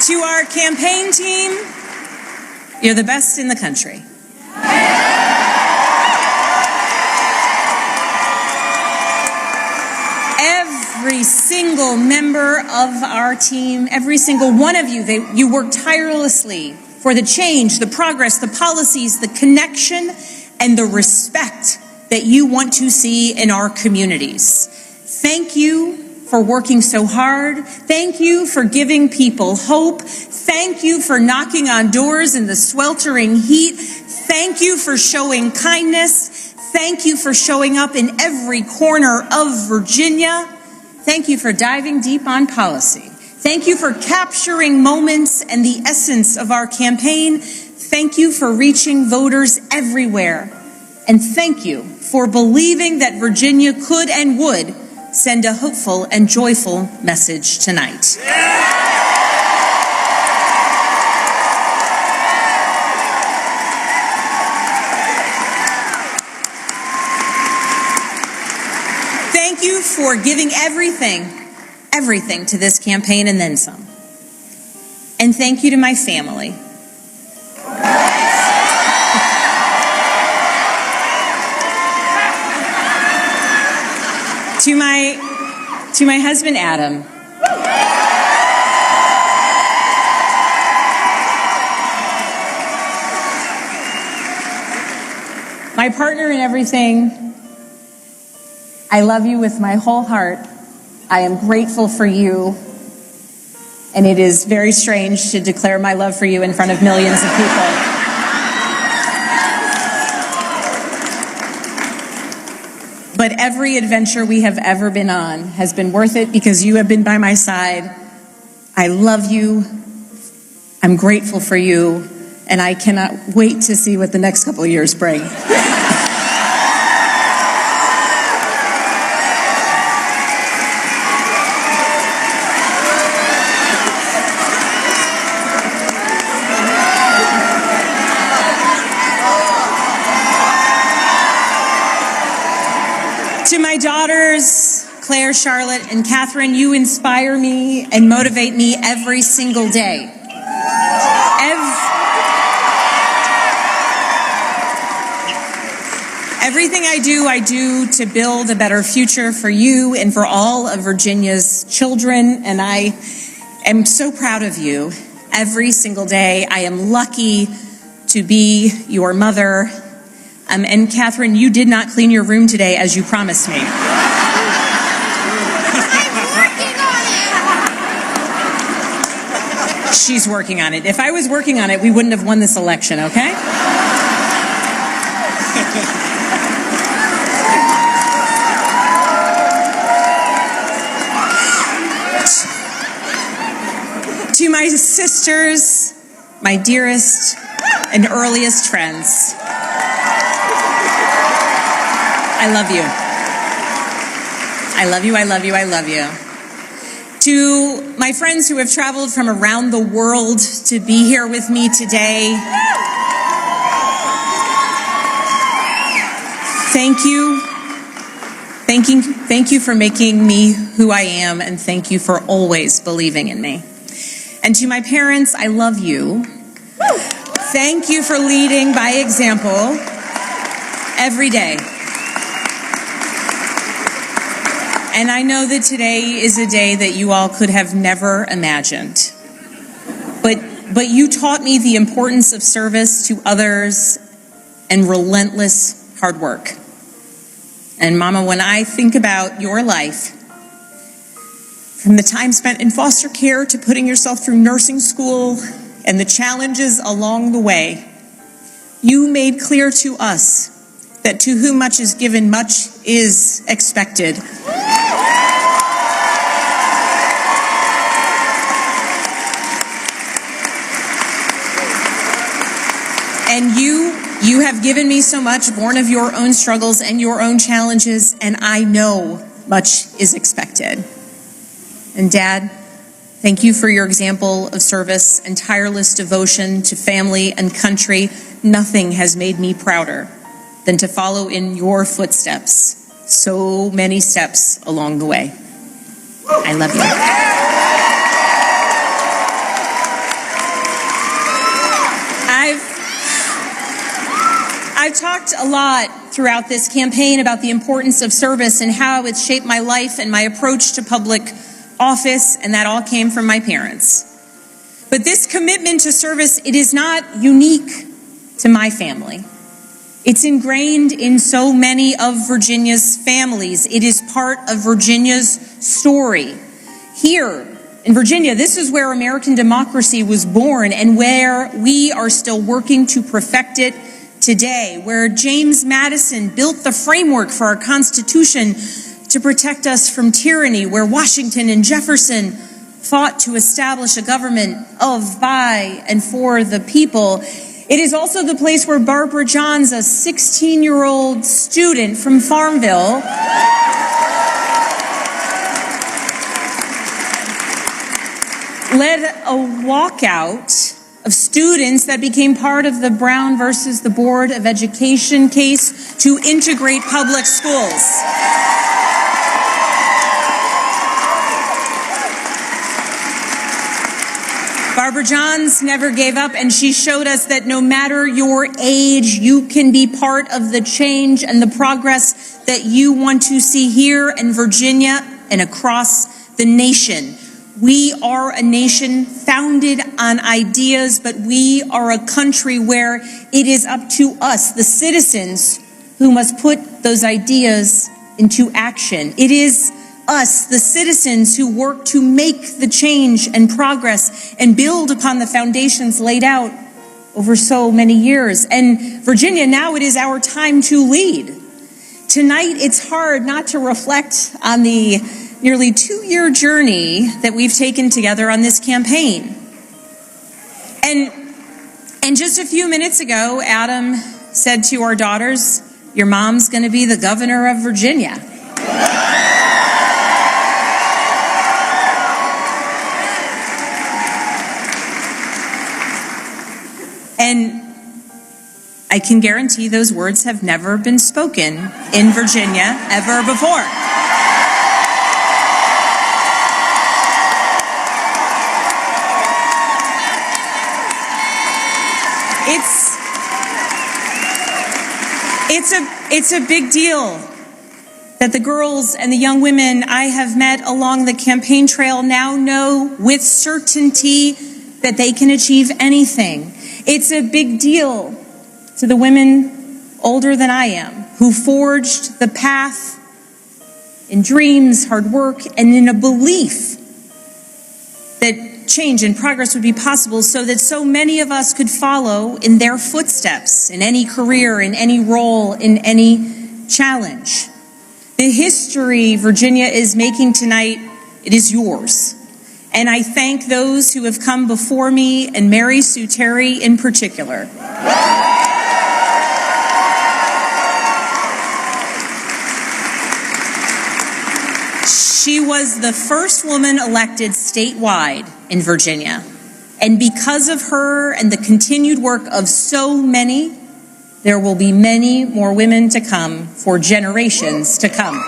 S4: To our campaign team, you're the best in the country. Every single member of our team, every single one of you, you work tirelessly for the change, the progress, the policies, the connection, and the respect that you want to see in our communities. Thank you for working so hard. Thank you for giving people hope. Thank you for knocking on doors in the sweltering heat. Thank you for showing kindness. Thank you for showing up in every corner of Virginia. Thank you for diving deep on policy. Thank you for capturing moments and the essence of our campaign. Thank you for reaching voters everywhere. And thank you for believing that Virginia could and would send a hopeful and joyful message tonight. Thank you for giving everything to this campaign and then some. And thank you to my family. To my husband, Adam. My partner in everything. I love you with my whole heart. I am grateful for you. And it is very strange to declare my love for you in front of millions of people. But every adventure we have ever been on has been worth it because you have been by my side. I love you. I'm grateful for you. And I cannot wait to see what the next couple of years bring. To my daughters, Claire, Charlotte, and Catherine, you inspire me and motivate me every single day. Everything I do to build a better future for you and for all of Virginia's children, and I am so proud of you every single day. I am lucky to be your mother. And Catherine, you did not clean your room today as you promised me. She's working on it. If I was working on it, we wouldn't have won this election, okay? To my sisters, my dearest and earliest friends, I love you. I love you, I love you, I love you. To my friends who have traveled from around the world to be here with me today, thank you. Thank you for making me who I am, and thank you for always believing in me. And to my parents, I love you. Thank you for leading by example every day. And I know that today is a day that you all could have never imagined. But you taught me the importance of service to others and relentless hard work. And Mama, when I think about your life, from the time spent in foster care to putting yourself through nursing school and the challenges along the way, you made clear to us that to whom much is given, much is expected. And you have given me so much, born of your own struggles and your own challenges, and I know much is expected. And Dad, thank you for your example of service and tireless devotion to family and country. Nothing has made me prouder than to follow in your footsteps, so many steps along the way. I love you. I've talked a lot throughout this campaign about the importance of service and how it's shaped my life and my approach to public office, and that all came from my parents. But this commitment to service, it is not unique to my family. It's ingrained in so many of Virginia's families. It is part of Virginia's story. Here in Virginia, this is where American democracy was born and where we are still working to perfect it today, where James Madison built the framework for our Constitution to protect us from tyranny, where Washington and Jefferson fought to establish a government of, by, and for the people. It is also the place where Barbara Johns, a 16-year-old student from Farmville, led a walkout of students that became part of the Brown versus the Board of Education case to integrate public schools. Barbara Johns never gave up, and she showed us that no matter your age, you can be part of the change and the progress that you want to see here in Virginia and across the nation. We are a nation founded on ideas, but we are a country where it is up to us, the citizens, who must put those ideas into action. It is us, the citizens, who work to make the change and progress and build upon the foundations laid out over so many years. And Virginia, now it is our time to lead. Tonight, it's hard not to reflect on the nearly 2-year journey that we've taken together on this campaign. And just a few minutes ago, Adam said to our daughters, "Your mom's going to be the governor of Virginia." And I can guarantee those words have never been spoken in Virginia ever before. It's a big deal that the girls and the young women I have met along the campaign trail now know with certainty that they can achieve anything. It's a big deal to the women older than I am who forged the path in dreams, hard work, and in a belief that change and progress would be possible so that so many of us could follow in their footsteps in any career, in any role, in any challenge. The history Virginia is making tonight, it is yours. And I thank those who have come before me, and Mary Sue Terry in particular. She was the first woman elected statewide in Virginia. And because of her and the continued work of so many, there will be many more women to come for generations to come.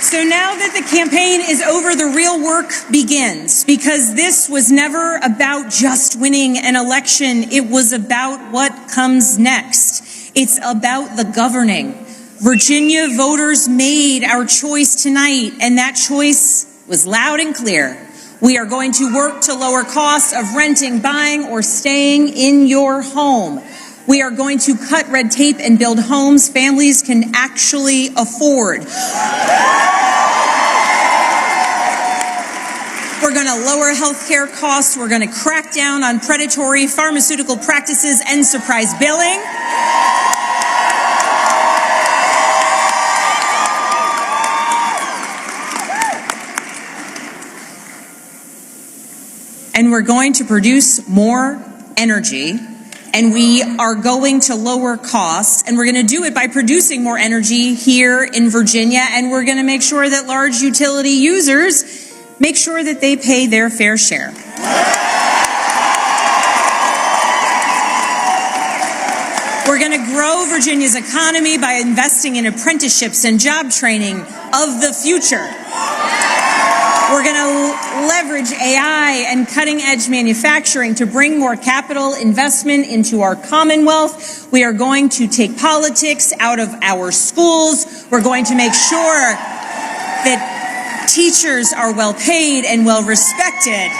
S4: So now that the campaign is over, the real work begins, because this was never about just winning an election. It was about what comes next. It's about the governing. Virginia voters made our choice tonight, and that choice was loud and clear. We are going to work to lower costs of renting, buying, or staying in your home. We are going to cut red tape and build homes families can actually afford. We're going to lower health care costs. We're going to crack down on predatory pharmaceutical practices and surprise billing. And we're going to produce more energy, and we are going to lower costs, and we're going to do it by producing more energy here in Virginia, and we're going to make sure that large utility users make sure that they pay their fair share. We're going to grow Virginia's economy by investing in apprenticeships and job training of the future. We're going to leverage AI and cutting-edge manufacturing to bring more capital investment into our Commonwealth. We are going to take politics out of our schools. We're going to make sure that teachers are well paid and well respected.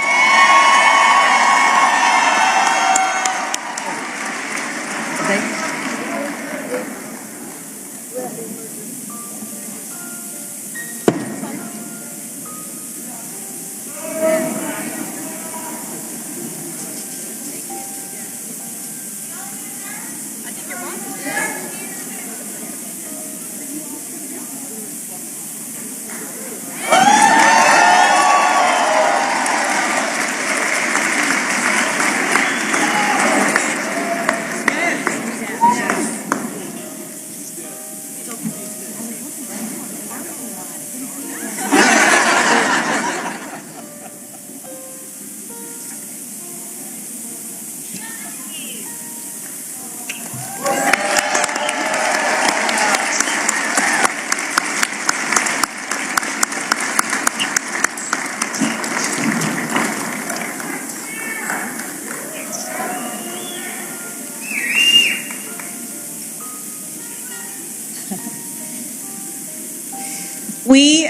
S4: We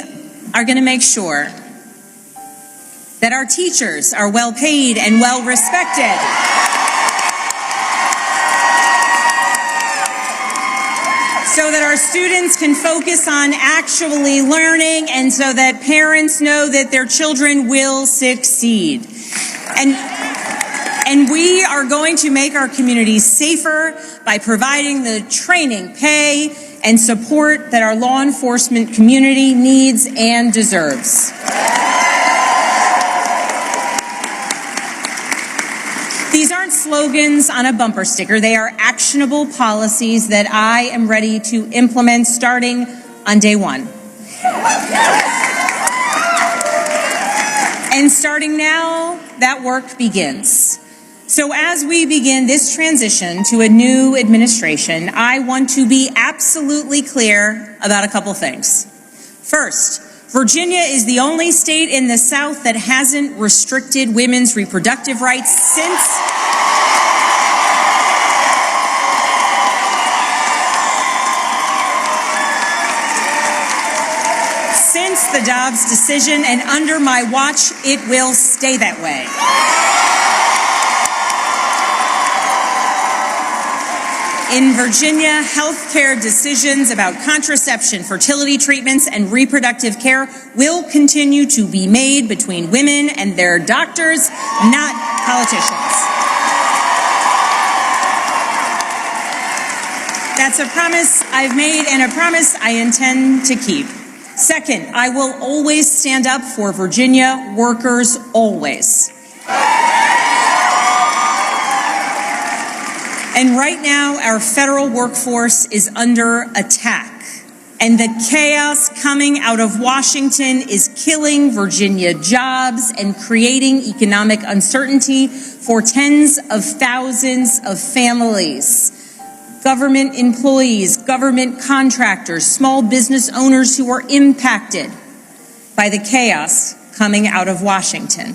S4: are going to make sure that our teachers are well paid and well respected. So that our students can focus on actually learning, and so that parents know that their children will succeed. And we are going to make our communities safer by providing the training, pay, and support that our law enforcement community needs and deserves. These aren't slogans on a bumper sticker. They are actionable policies that I am ready to implement starting on day one. And starting now, that work begins. So as we begin this transition to a new administration, I want to be absolutely clear about a couple things. First, Virginia is the only state in the South that hasn't restricted women's reproductive rights since the Dobbs decision, and under my watch, it will stay that way. In Virginia, healthcare decisions about contraception, fertility treatments, and reproductive care will continue to be made between women and their doctors, not politicians. That's a promise I've made and a promise I intend to keep. Second, I will always stand up for Virginia workers, always. And right now, our federal workforce is under attack. And the chaos coming out of Washington is killing Virginia jobs and creating economic uncertainty for tens of thousands of families. Government employees, government contractors, small business owners who are impacted by the chaos coming out of Washington.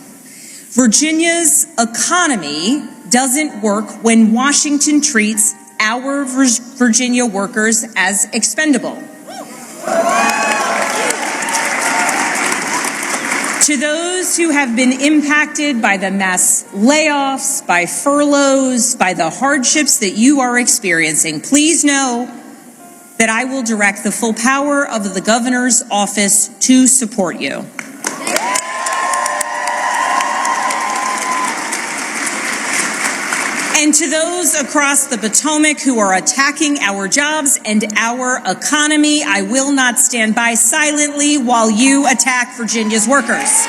S4: Virginia's economy doesn't work when Washington treats our Virginia workers as expendable. To those who have been impacted by the mass layoffs, by furloughs, by the hardships that you are experiencing, please know that I will direct the full power of the governor's office to support you. And to those across the Potomac who are attacking our jobs and our economy, I will not stand by silently while you attack Virginia's workers.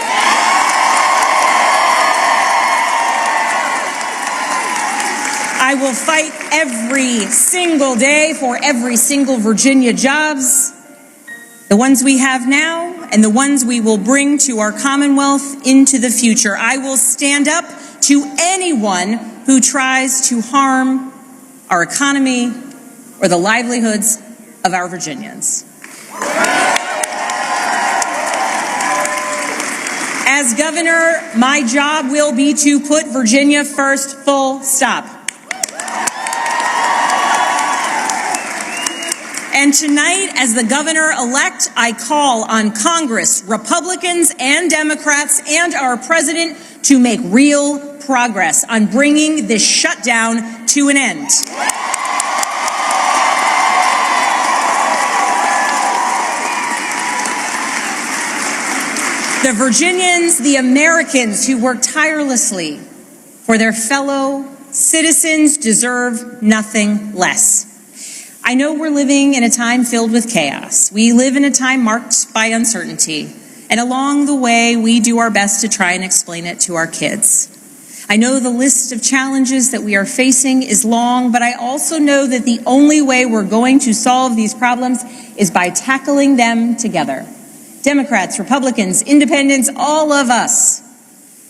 S4: I will fight every single day for every single Virginia jobs, the ones we have now and the ones we will bring to our Commonwealth into the future. I will stand up to anyone who tries to harm our economy or the livelihoods of our Virginians. As governor, my job will be to put Virginia first, full stop. And tonight, as the governor-elect, I call on Congress, Republicans and Democrats, and our president to make real progress on bringing this shutdown to an end. The Virginians, the Americans who work tirelessly for their fellow citizens deserve nothing less. I know we're living in a time filled with chaos. We live in a time marked by uncertainty. And along the way, we do our best to try and explain it to our kids. I know the list of challenges that we are facing is long, but I also know that the only way we're going to solve these problems is by tackling them together. Democrats, Republicans, independents, all of us,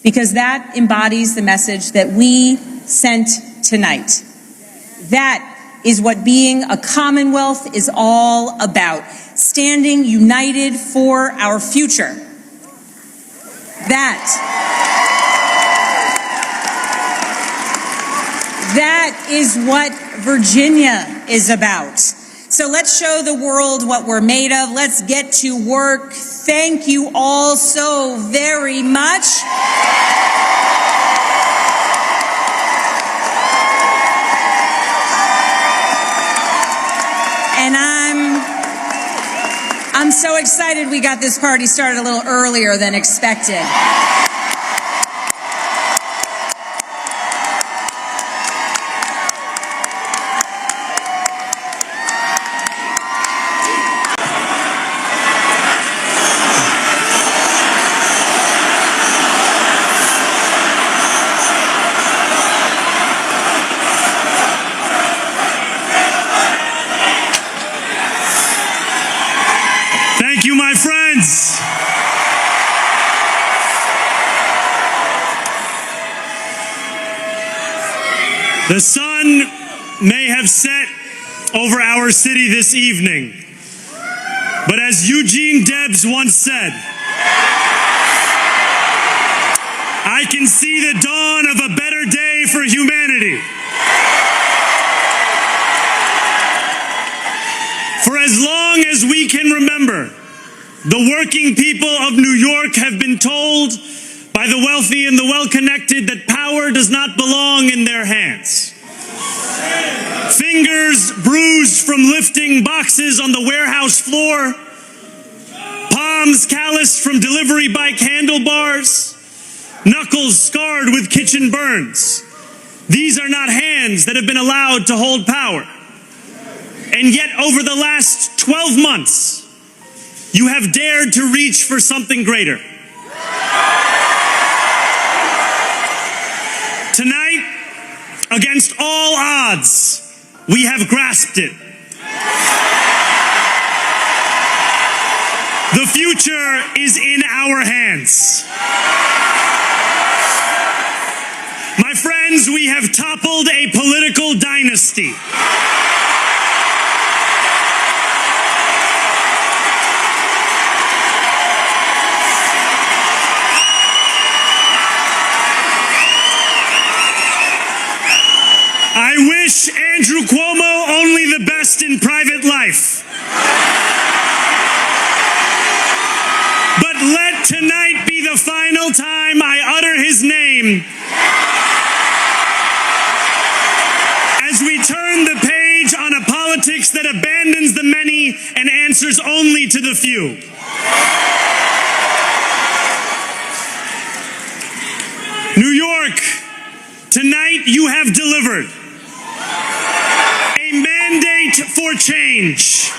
S4: because that embodies the message that we sent tonight. That is what being a Commonwealth is all about. Standing united for our future. That is what Virginia is about. So let's show the world what we're made of. Let's get to work. Thank you all so very much. And I'm so excited we got this party started a little earlier than expected.
S2: The sun may have set over our city this evening, but as Eugene Debs once said, I can see the dawn of a better day for humanity. For as long as we can remember, the working people of New York have been told by the wealthy and the well-connected that power does not belong in their hands. Fingers bruised from lifting boxes on the warehouse floor, palms calloused from delivery bike handlebars, knuckles scarred with kitchen burns. These are not hands that have been allowed to hold power. And yet over the last 12 months, you have dared to reach for something greater. Tonight, against all odds, we have grasped it. The future is in our hands. My friends, we have toppled a political dynasty. I wish Andrew Cuomo only the best in private life. But let tonight be the final time I utter his name as we turn the page on a politics that abandons the many and answers only to the few. New York, tonight you have delivered a mandate for change,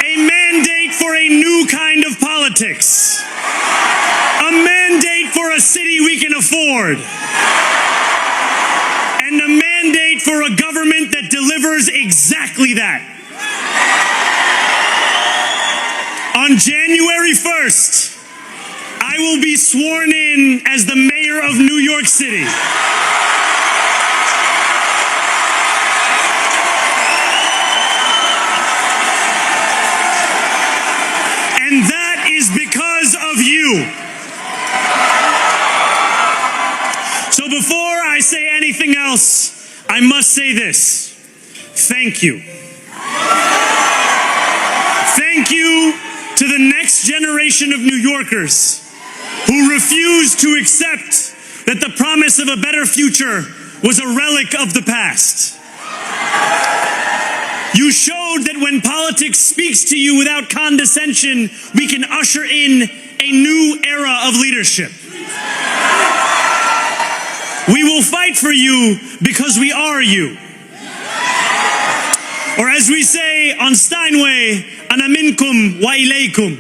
S2: a mandate for a new kind of politics, a mandate for a city we can afford, and a mandate for a government that delivers exactly that. On January 1st, I will be sworn in as the mayor of New York City. And that is because of you. So before I say anything else, I must say this. Thank you. Thank you to the next generation of New Yorkers who refused to accept that the promise of a better future was a relic of the past. You showed that when politics speaks to you without condescension, we can usher in a new era of leadership. We will fight for you because we are you. Or as we say on Steinway, ana minkum wa ilaykum.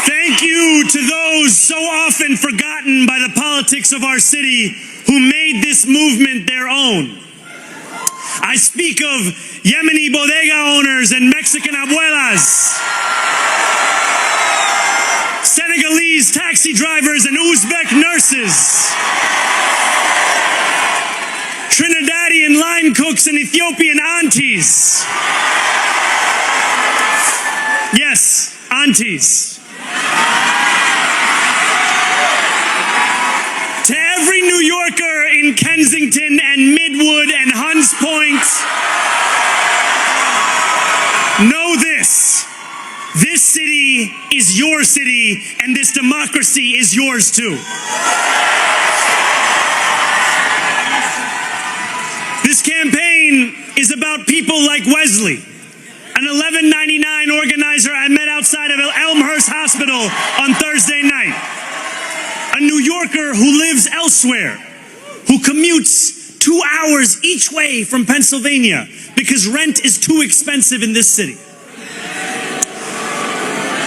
S2: Thank you to those so often forgotten by the politics of our city who made this movement their own. I speak of Yemeni bodega owners and Mexican abuelas, Senegalese taxi drivers and Uzbek nurses, Trinidadian line cooks and Ethiopian aunties. Yes, aunties. To every New Yorker in Kensington and Midwood and Hunts Point, know this. This city is your city, and this democracy is yours too. This campaign is about people like Wesley, an $11.99 organizer I met outside of Elmhurst Hospital on Thursday night. A New Yorker who lives elsewhere, who commutes 2 hours each way from Pennsylvania because rent is too expensive in this city.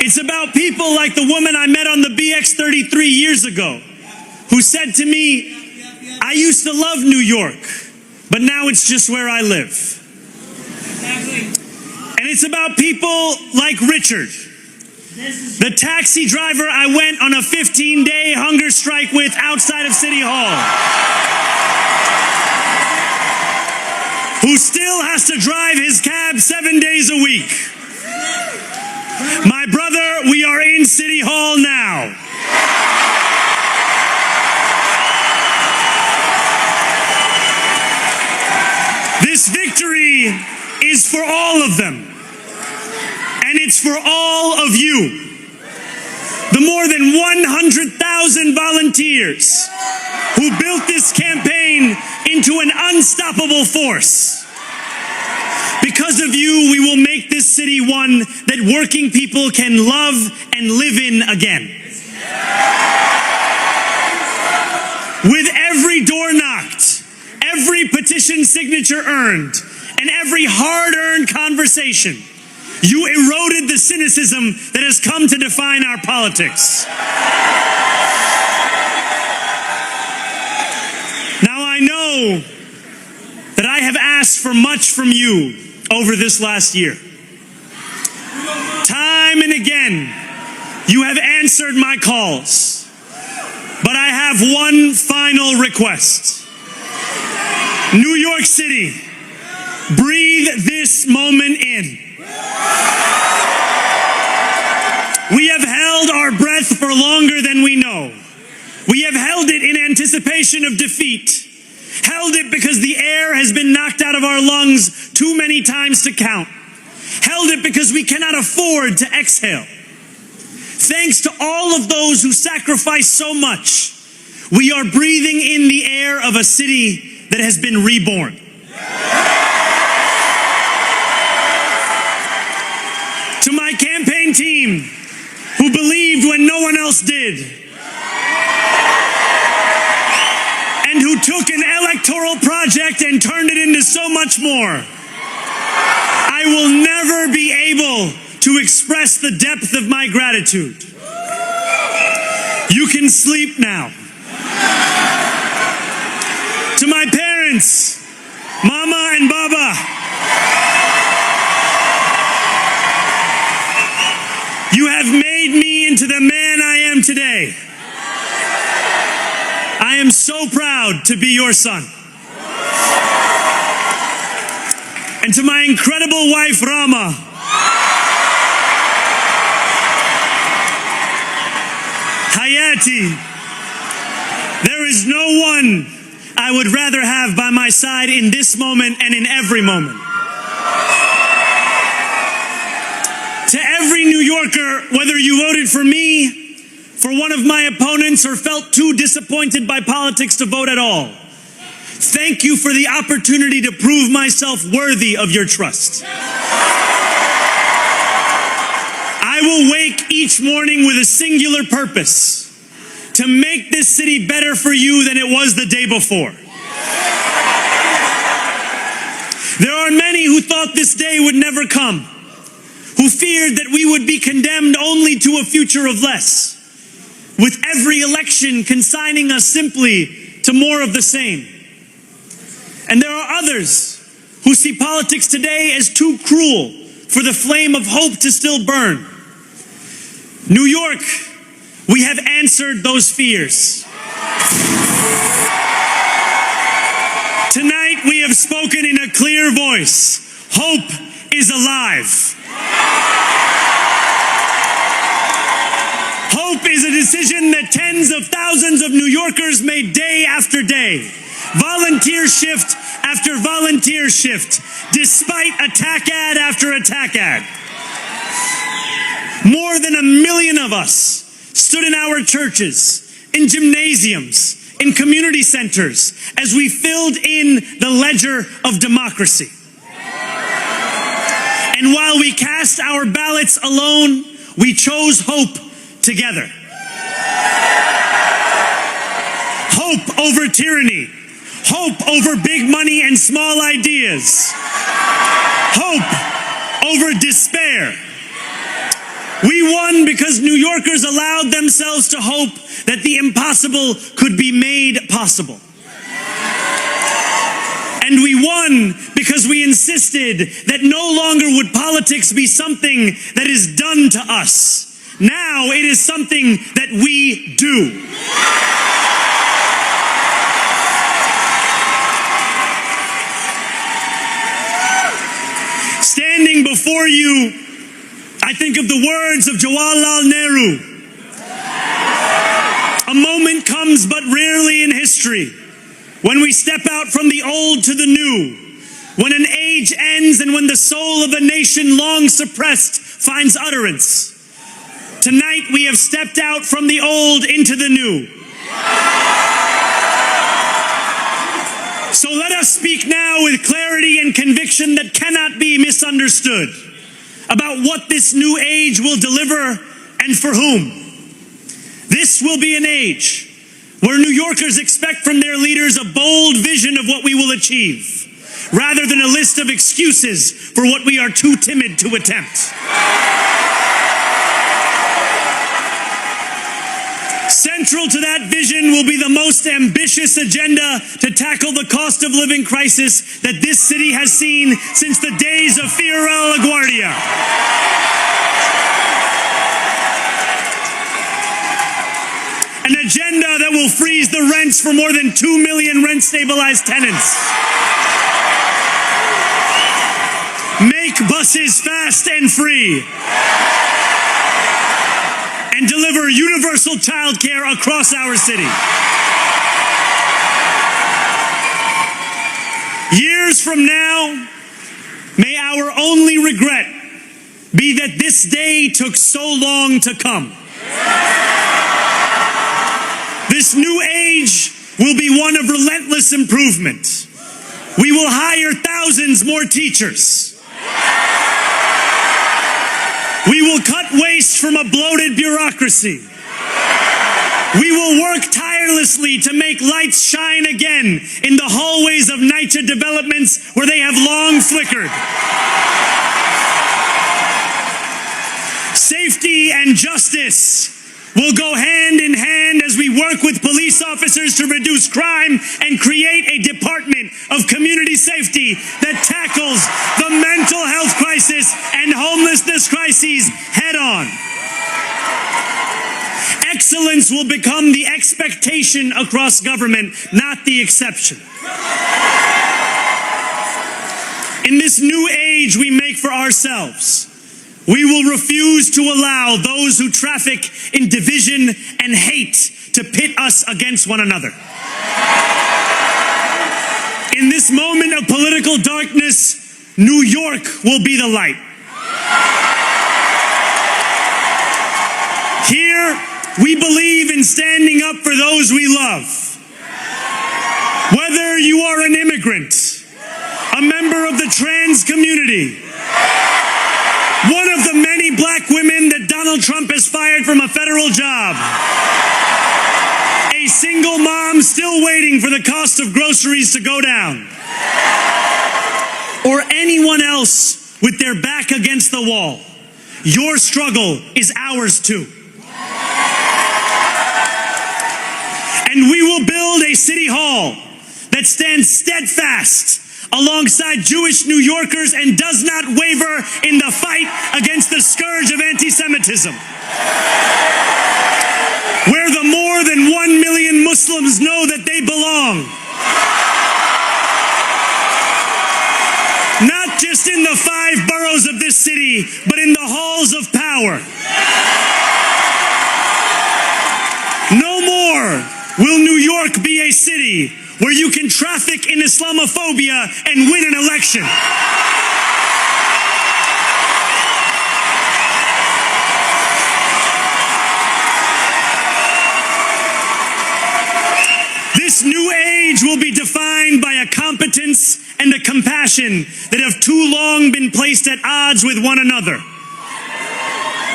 S2: It's about people like the woman I met on the BX33 years ago, who said to me, I used to love New York, but now it's just where I live. And it's about people like Richard, The taxi driver I went on a 15-day hunger strike with outside of City Hall, who still has to drive his cab 7 days a week. My brother, we are in City Hall now. This victory is for all of them, and it's for all of you. The more than 100,000 volunteers who built this campaign into an unstoppable force. Because of you, we will make this city one that working people can love and live in again. With every door knocked, every petition signature earned, and every hard-earned conversation, you eroded the cynicism that has come to define our politics. Now I know that I have asked for much from you over this last year. Time and again, you have answered my calls. But I have one final request. New York City, breathe this moment in. We have held our breath for longer than we know. We have held it in anticipation of defeat. Held it because the air has been knocked out of our lungs too many times to count. Held it because we cannot afford to exhale. Thanks to all of those who sacrificed so much, we are breathing in the air of a city that has been reborn. To my campaign team, who believed when no one else did, and who took an electoral project and turned it into so much more, I will never be able to express the depth of my gratitude. You can sleep now. To my parents, Mama and Baba, you have made me into the man I am today. I am so proud to be your son. And to my incredible wife, Rama, Hayati, there is no one I would rather have by my side in this moment and in every moment. To every New Yorker, whether you voted for me, for one of my opponents, or felt too disappointed by politics to vote at all, thank you for the opportunity to prove myself worthy of your trust. I will wake each morning with a singular purpose: to make this city better for you than it was the day before. There are many who thought this day would never come, who feared that we would be condemned only to a future of less, with every election consigning us simply to more of the same. And there are others who see politics today as too cruel for the flame of hope to still burn. New York, we have answered those fears. Tonight we have spoken in a clear voice. Hope is alive. Hope is a decision that tens of thousands of New Yorkers made day after day. Volunteer shift after volunteer shift, despite attack ad after attack ad. More than 1 million of us stood in our churches, in gymnasiums, in community centers, as we filled in the ledger of democracy. And while we cast our ballots alone, we chose hope together. Hope over tyranny. Hope over big money and small ideas. Hope over despair. We won because New Yorkers allowed themselves to hope that the impossible could be made possible. And we won because we insisted that no longer would politics be something that is done to us, Now it is something that we do. Standing before you, I think of the words of Jawaharlal Nehru. A moment comes but rarely in history when we step out from the old to the new, when an age ends and when the soul of a nation long suppressed finds utterance. Tonight we have stepped out from the old into the new. So let us speak now with clarity and conviction that cannot be misunderstood about what this new age will deliver and for whom. This will be an age where New Yorkers expect from their leaders a bold vision of what we will achieve, rather than a list of excuses for what we are too timid to attempt. Central to that vision will be the most ambitious agenda to tackle the cost of living crisis that this city has seen since the days of Fiorella LaGuardia. An agenda that will freeze the rents for more than 2 million rent-stabilized tenants. Make buses fast and free. And deliver universal childcare across our city. Years from now, may our only regret be that this day took so long to come. This new age will be one of relentless improvement. We will hire thousands more teachers. We will cut waste from a bloated bureaucracy. We will work tirelessly to make lights shine again in the hallways of NYCHA developments where they have long flickered. Safety and justice will go hand in hand as we work with police officers to reduce crime and create a department of community safety that tackles the mental health crisis and homelessness crises head on. Excellence will become the expectation across government, not the exception. In this new age we make for ourselves, we will refuse to allow those who traffic in division and hate to pit us against one another. In this moment of political darkness, New York will be the light. Here, we believe in standing up for those we love. Whether you are an immigrant, a member of the trans community, one of the many black women that Donald Trump has fired from a federal job, a single mom still waiting for the cost of groceries to go down, or anyone else with their back against the wall, your struggle is ours too. And we will build a city hall that stands steadfast alongside Jewish New Yorkers and does not waver in the fight against the scourge of anti-Semitism. Where the more than 1 million Muslims know that they belong. Not just in the 5 boroughs of this city, but in the halls of power. No more will New York be a city where you can traffic in Islamophobia and win an election. This new age will be defined by a competence and a compassion that have too long been placed at odds with one another.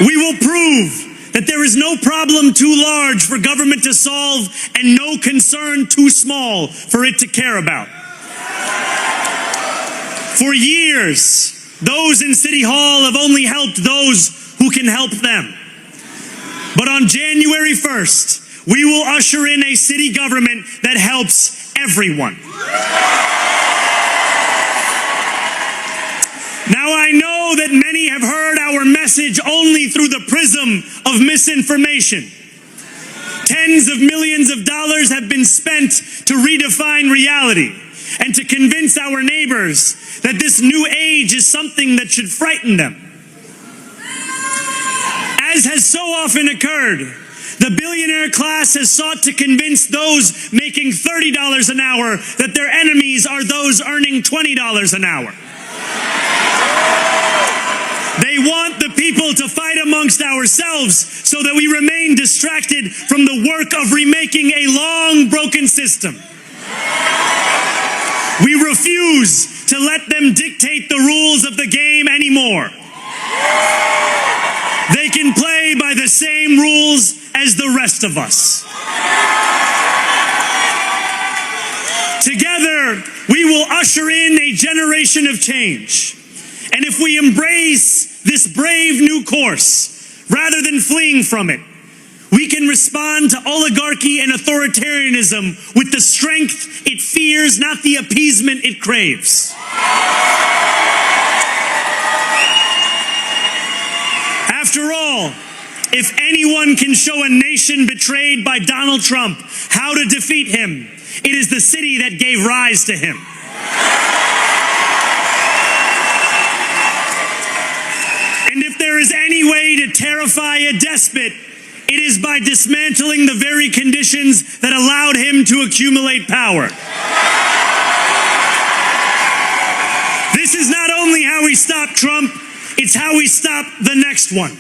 S2: We will prove that there is no problem too large for government to solve and no concern too small for it to care about. For years, those in City Hall have only helped those who can help them. But on January 1st, we will usher in a city government that helps everyone. Now I know that many have heard our our message only through the prism of misinformation. Tens of millions of dollars have been spent to redefine reality and to convince our neighbors that this new age is something that should frighten them. As has so often occurred, the billionaire class has sought to convince those making $30 an hour that their enemies are those earning $20 an hour. They want the people to fight amongst ourselves so that we remain distracted from the work of remaking a long broken system. We refuse to let them dictate the rules of the game anymore. They can play by the same rules as the rest of us. Together, we will usher in a generation of change. And if we embrace this brave new course, rather than fleeing from it, we can respond to oligarchy and authoritarianism with the strength it fears, not the appeasement it craves. After all, if anyone can show a nation betrayed by Donald Trump how to defeat him, it is the city that gave rise to him. And if there is any way to terrify a despot, it is by dismantling the very conditions that allowed him to accumulate power. This is not only how we stop Trump, it's how we stop the next one.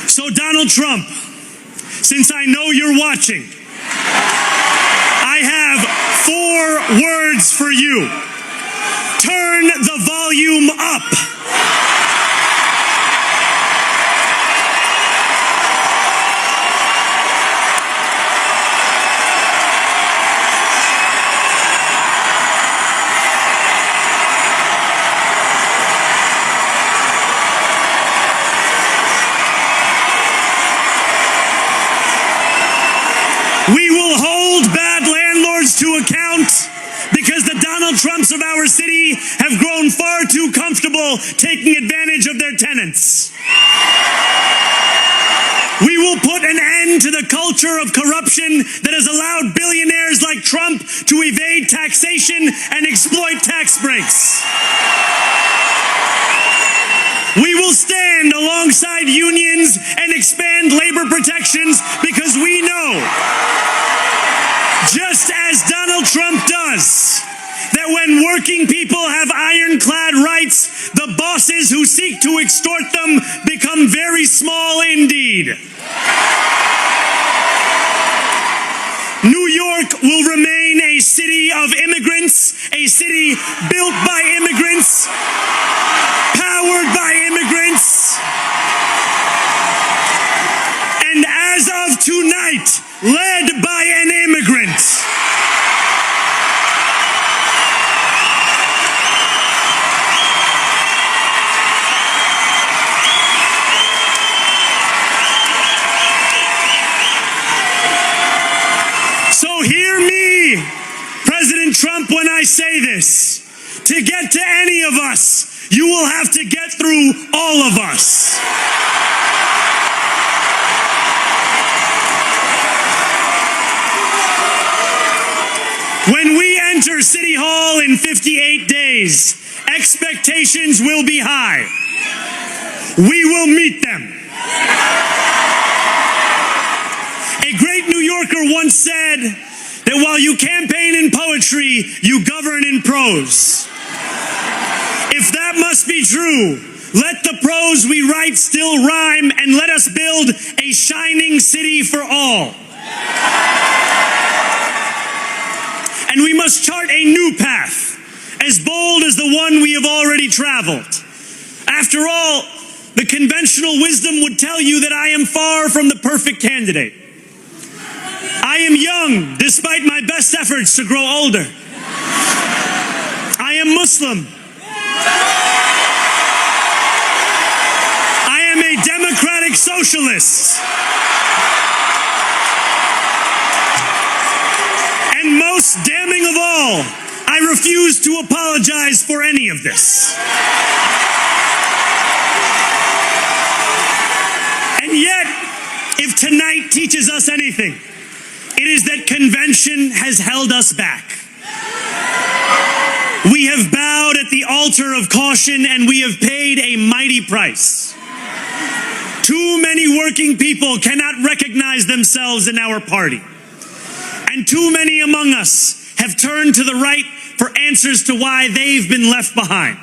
S2: So Donald Trump, since I know you're watching, I have 4 words for you. Turn the volume up. We will hold bad landlords to account because the Donald Trumps of our city have grown far too comfortable taking advantage of their tenants. We will put an end to the culture of corruption that has allowed billionaires like Trump to evade taxation and exploit tax breaks. We will stand alongside unions and expand labor protections because we know, just as Donald Trump does, that when working people have ironclad rights, the bosses who seek to extort them become very small indeed. New York will remain a city of immigrants, a city built by immigrants, powered by immigrants, and as of tonight, led by an immigrant. So hear me, President Trump, when I say this. To get to any of us, you will have to get through all of us. When we enter City Hall in 58 days, expectations will be high. We will meet them. A great New Yorker once said that while you campaign in poetry, you govern in prose. If that must be true, let the prose we write still rhyme, and let us build a shining city for all. And we must chart a new path, as bold as the one we have already traveled. After all, the conventional wisdom would tell you that I am far from the perfect candidate. I am young, despite my best efforts to grow older. I am Muslim. I am a democratic socialist. And most damning of all, I refuse to apologize for any of this. And yet, if tonight teaches us anything, it is that convention has held us back. We have bowed at the altar of caution and we have paid a mighty price. Too many working people cannot recognize themselves in our party. And too many among us have turned to the right for answers to why they've been left behind.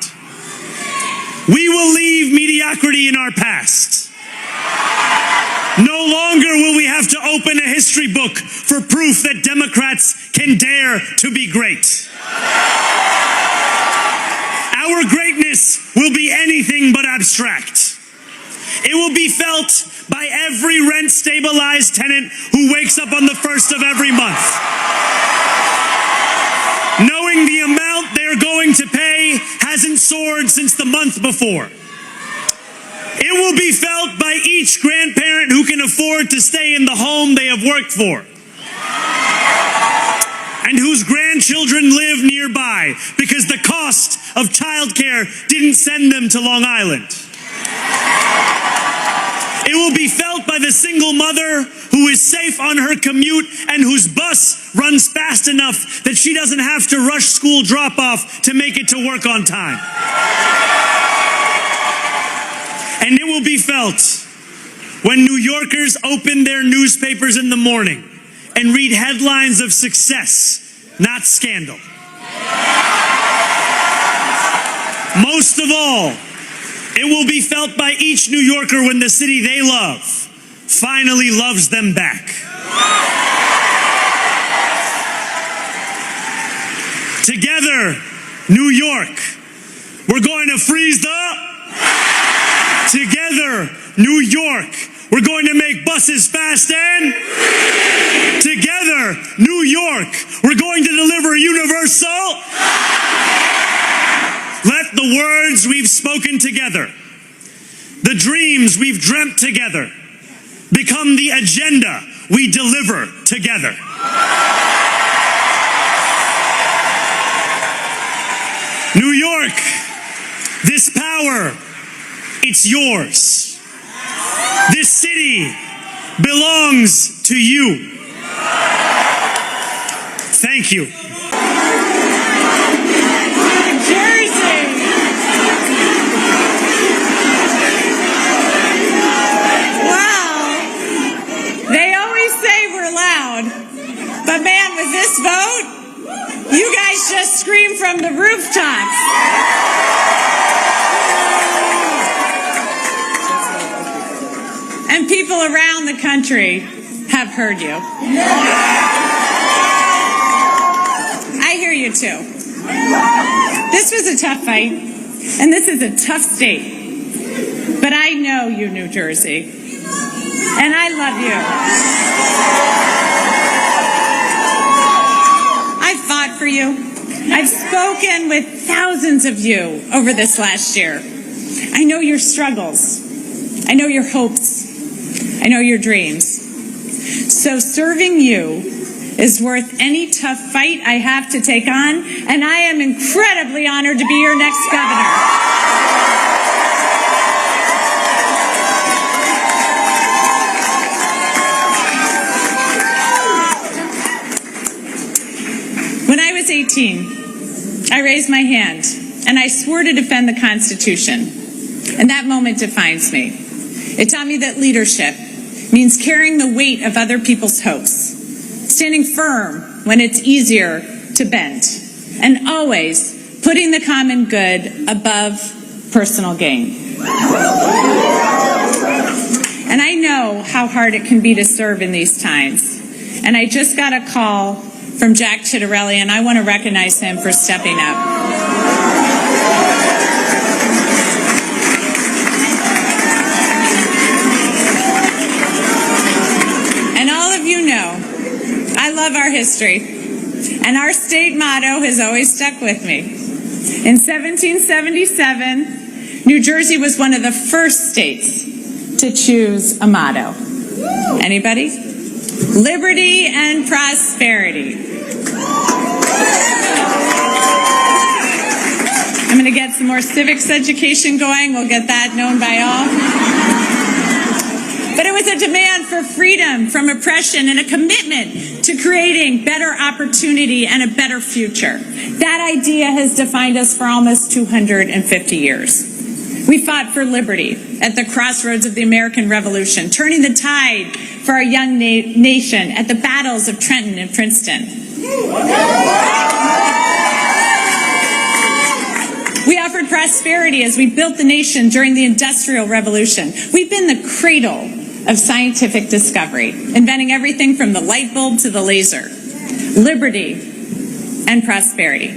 S2: We will leave mediocrity in our past. No longer will we have to open a history book for proof that Democrats can dare to be great. Our greatness will be anything but abstract. It will be felt by every rent-stabilized tenant who wakes up on the first of every month, knowing the amount they're going to pay hasn't soared since the month before. It will be felt by each grandparent who can afford to stay in the home they have worked for, and whose grandchildren live nearby because the cost of childcare didn't send them to Long Island. It will be felt by the single mother who is safe on her commute and whose bus runs fast enough that she doesn't have to rush school drop-off to make it to work on time. And it will be felt when New Yorkers open their newspapers in the morning and read headlines of success, not scandal. Most of all, it will be felt by each New Yorker when the city they love finally loves them back. Together, New York, we're going to freeze the... Together, New York, we're going to make buses fast and... Together, New York, we're going to deliver universal... Let the words we've spoken together, the dreams we've dreamt together, become the agenda we deliver together. New York, this power, it's yours. This city belongs to you. Thank you.
S4: But man, with this vote, you guys just scream from the rooftops. And people around the country have heard you. I hear you too. This was a tough fight, and this is a tough state. But I know you, New Jersey, and I love you. I've fought for you. I've spoken with thousands of you over this last year. I know your struggles. I know your hopes. I know your dreams. So serving you is worth any tough fight I have to take on, and I am incredibly honored to be your next governor. When I was 18, I raised my hand and I swore to defend the Constitution. And that moment defines me. It taught me that leadership means carrying the weight of other people's hopes, standing firm when it's easier to bend, and always putting the common good above personal gain. And I know how hard it can be to serve in these times. And I just got a call from Jack Chitterelli, and I want to recognize him for stepping up. And all of you know, I love our history, and our state motto has always stuck with me. In 1777, New Jersey was one of the first states to choose a motto. Anybody? Liberty and prosperity. to get some more civics education going. We'll get that known by all. But it was a demand for freedom from oppression and a commitment to creating better opportunity and a better future. That idea has defined us for almost 250 years. We fought for liberty at the crossroads of the American Revolution, turning the tide for our young nation at the battles of Trenton and Princeton. We offered prosperity as we built the nation during the Industrial Revolution. We've been the cradle of scientific discovery, inventing everything from the light bulb to the laser. Liberty and prosperity.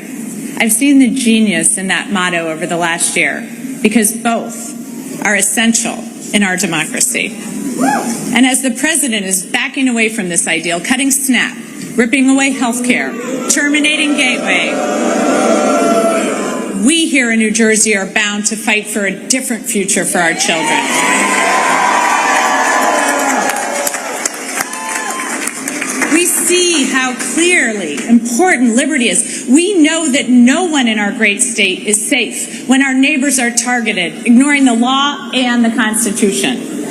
S4: I've seen the genius in that motto over the last year, because both are essential in our democracy. And as the president is backing away from this ideal, cutting SNAP, ripping away health care, terminating Gateway, we here in New Jersey are bound to fight for a different future for our children. We see how clearly important liberty is. We know that no one in our great state is safe when our neighbors are targeted, ignoring the law and the Constitution.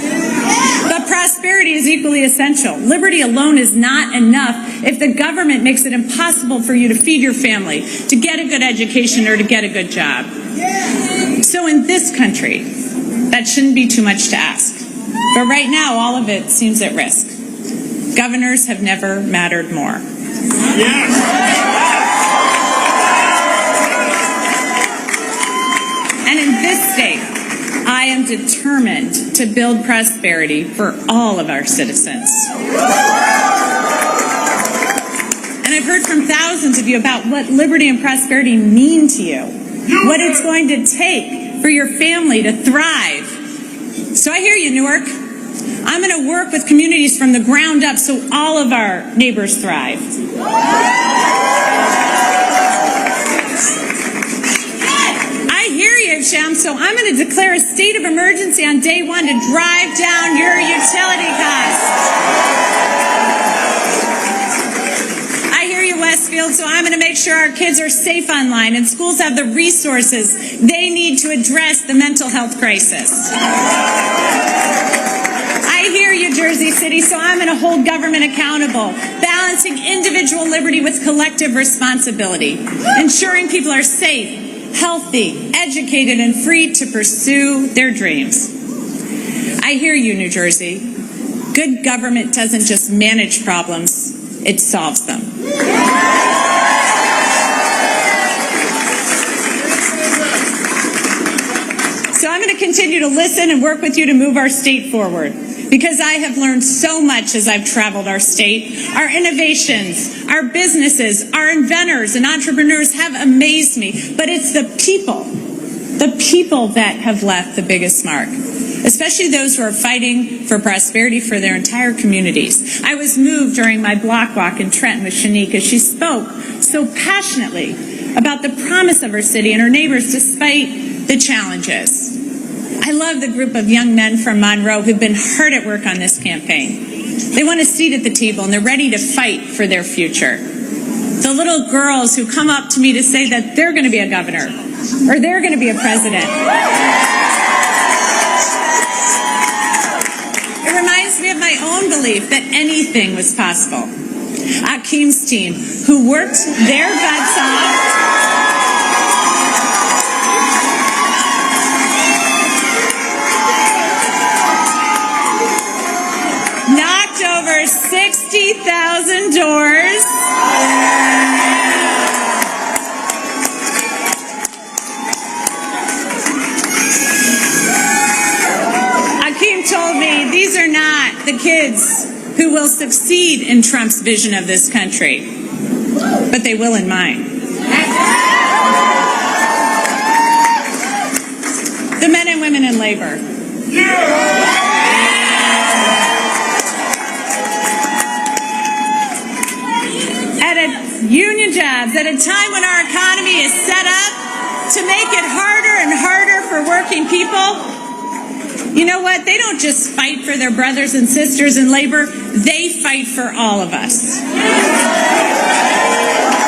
S4: But prosperity is equally essential. Liberty alone is not enough if the government makes it impossible for you to feed your family, to get a good education, or to get a good job. So in this country, that shouldn't be too much to ask. But right now, all of it seems at risk. Governors have never mattered more. And in this state, I am determined to build prosperity for all of our citizens. And I've heard from thousands of you about what liberty and prosperity mean to you, what it's going to take for your family to thrive. So I hear you, Newark. I'm going to work with communities from the ground up so all of our neighbors thrive. I hear you, Shem, so I'm going to declare a state of emergency on day one to drive down your utility costs. I hear you, Westfield, so I'm going to make sure our kids are safe online and schools have the resources they need to address the mental health crisis. I hear you, Jersey City, so I'm going to hold government accountable, balancing individual liberty with collective responsibility, ensuring people are safe, healthy, educated, and free to pursue their dreams. I hear you, New Jersey. Good government doesn't just manage problems, it solves them. So I'm going to continue to listen and work with you to move our state forward, because I have learned so much as I've traveled our state. Our innovations, our businesses, our inventors and entrepreneurs have amazed me, but it's the people that have left the biggest mark, especially those who are fighting for prosperity for their entire communities. I was moved during my block walk in Trenton with Shanique as she spoke so passionately about the promise of her city and her neighbors despite the challenges. I love the group of young men from Monroe who've been hard at work on this campaign. They want a seat at the table and they're ready to fight for their future. The little girls who come up to me to say that they're going to be a governor or they're going to be a president. It reminds me of my own belief that anything was possible. Akeem's team, who worked their butts off, over 60,000 doors. Akeem told me these are not the kids who will succeed in Trump's vision of this country, but they will in mine. The men and women in labor. Union jobs at a time when our economy is set up to make it harder and harder for working people. You know what? They don't just fight for their brothers and sisters in labor. They fight for all of us.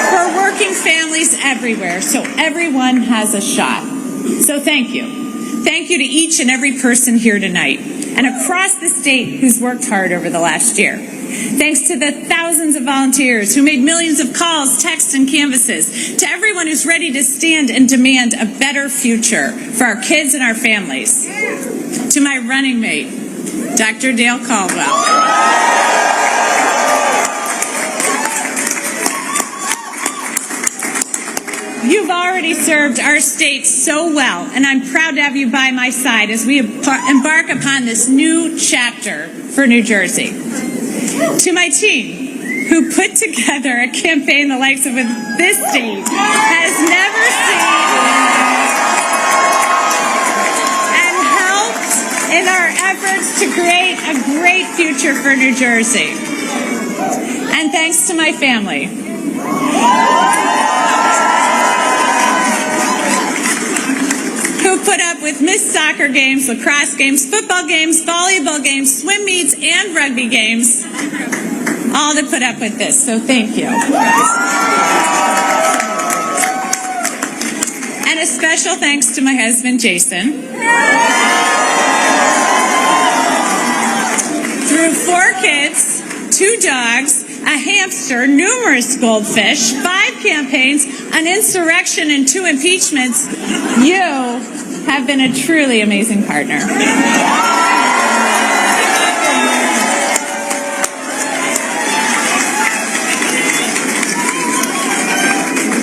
S4: For working families everywhere so everyone has a shot. So thank you. Thank you to each and every person here tonight and across the state who's worked hard over the last year. Thanks to the thousands of volunteers who made millions of calls, texts, and canvases, to everyone who's ready to stand and demand a better future for our kids and our families. To my running mate, Dr. Dale Caldwell. You've already served our state so well, and I'm proud to have you by my side as we embark upon this new chapter for New Jersey. To my team, who put together a campaign the likes of this state has never seen, and helped in our efforts to create a great future for New Jersey. And thanks to my family, who put up with missed soccer games, lacrosse games, football games, volleyball games, swim meets, and rugby games, all to put up with this, so thank you. And a special thanks to my husband, Jason. Through 4 kids, 2 dogs, a hamster, numerous goldfish, 5 campaigns, an insurrection, and 2 impeachments, you have been a truly amazing partner.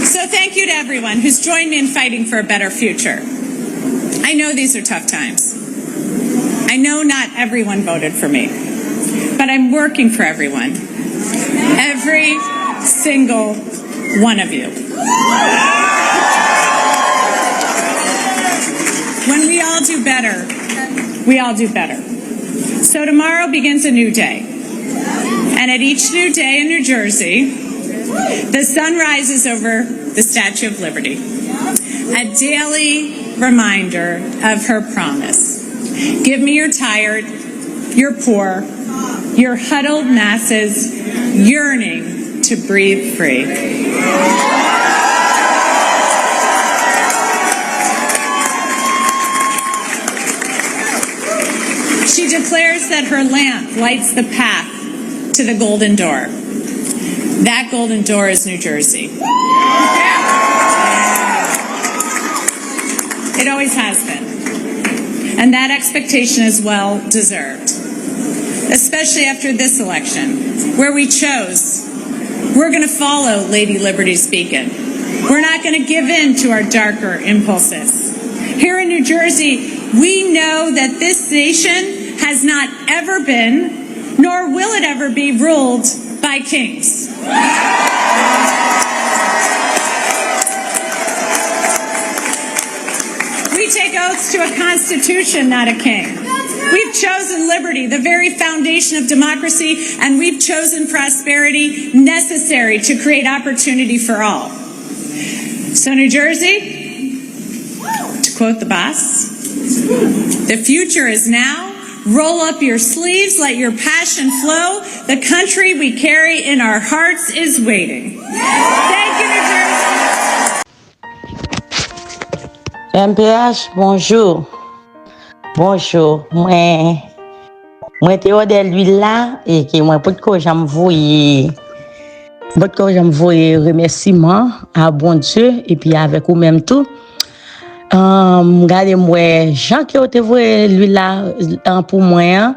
S4: So thank you to everyone who's joined me in fighting for a better future. I know these are tough times. I know not everyone voted for me, but I'm working for everyone. Every single one of you. When we all do better, we all do better. So tomorrow begins a new day. And at each new day in New Jersey, the sun rises over the Statue of Liberty. A daily reminder of her promise. Give me your tired, your poor, your huddled masses yearning to breathe free. She declares that her lamp lights the path to the golden door. That golden door is New Jersey. It always has been. And that expectation is well deserved. Especially after this election, where we chose, we're going to follow Lady Liberty's beacon. We're not going to give in to our darker impulses. Here in New Jersey, we know that this nation has not ever been, nor will it ever be, ruled by kings. We take oaths to a constitution, not a king. We've chosen liberty, the very foundation of democracy, and we've chosen prosperity necessary to create opportunity for all. So New Jersey, to quote the boss, the future is now. Roll up your sleeves, let your passion flow. The country we carry in our hearts is waiting. Thank you, New Jersey.
S5: MPH, bonjour. Bonjour, moi te de l'huile là et que moi pour que j'envoie remerciement à bon Dieu et puis avec vous même tout. Regardez moi Jean qui te voyé l'huile là pour moi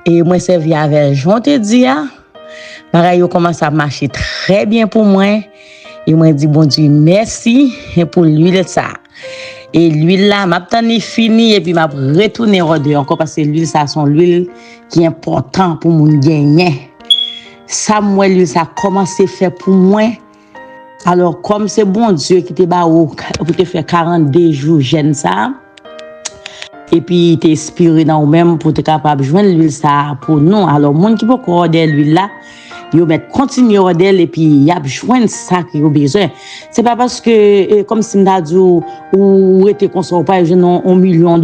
S5: et moi servi avec Jean te dit pareil commence à marcher très bien pour moi et moi dit bon Dieu merci pour l'huile ça. Et l'huile là, m'a tani fini et puis m'a retourné rodé encore parce que l'huile ça son l'huile qui est important pour moun gagner. Ça moi l'huile ça commencé faire pour moi. Alors comme c'est bon Dieu qui te ba ou pour te faire 42 jours jeune ça. Et puis t'es inspiré dans ou même pour te capable joindre l'huile ça pour nous. Alors moun qui peut corder l'huile là yo met continuer rodel et puis y a joindre ça qui a besoin. C'est pas parce que comme si m'da dit ou était consommer pas $1 million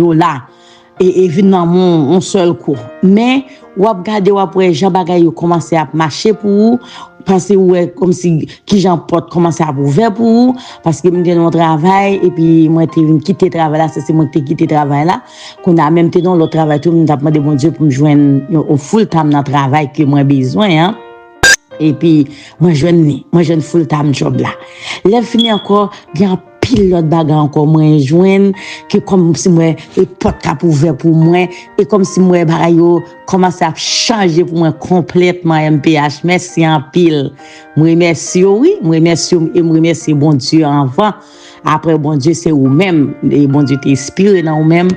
S5: et évidemment mon seul coup. Mais ou regarder ou après Jean bagay yo commencer à marcher pour penser ouais comme si qui j'en porte commencer à ouvert pour vous parce que m'était dans travail et puis moi t'ai quitté travail là c'est moi qui t'ai quitté travail là qu'on a même été dans le travail tout m'a demandé bon Dieu pour me joindre au full time dans travail que moi besoin hein. Et puis moi jeune full time job là là fini encore bien pile l'autre bagarre encore moins joindre que comme si moi et porte cap ouvert pour moi et comme si moi bagayo commence à changer pour moi complètement MPH merci en pile moi remercie oui moi remercie et moi remercie bon Dieu avant après bon Dieu c'est vous même et bon Dieu t'inspire dans vous même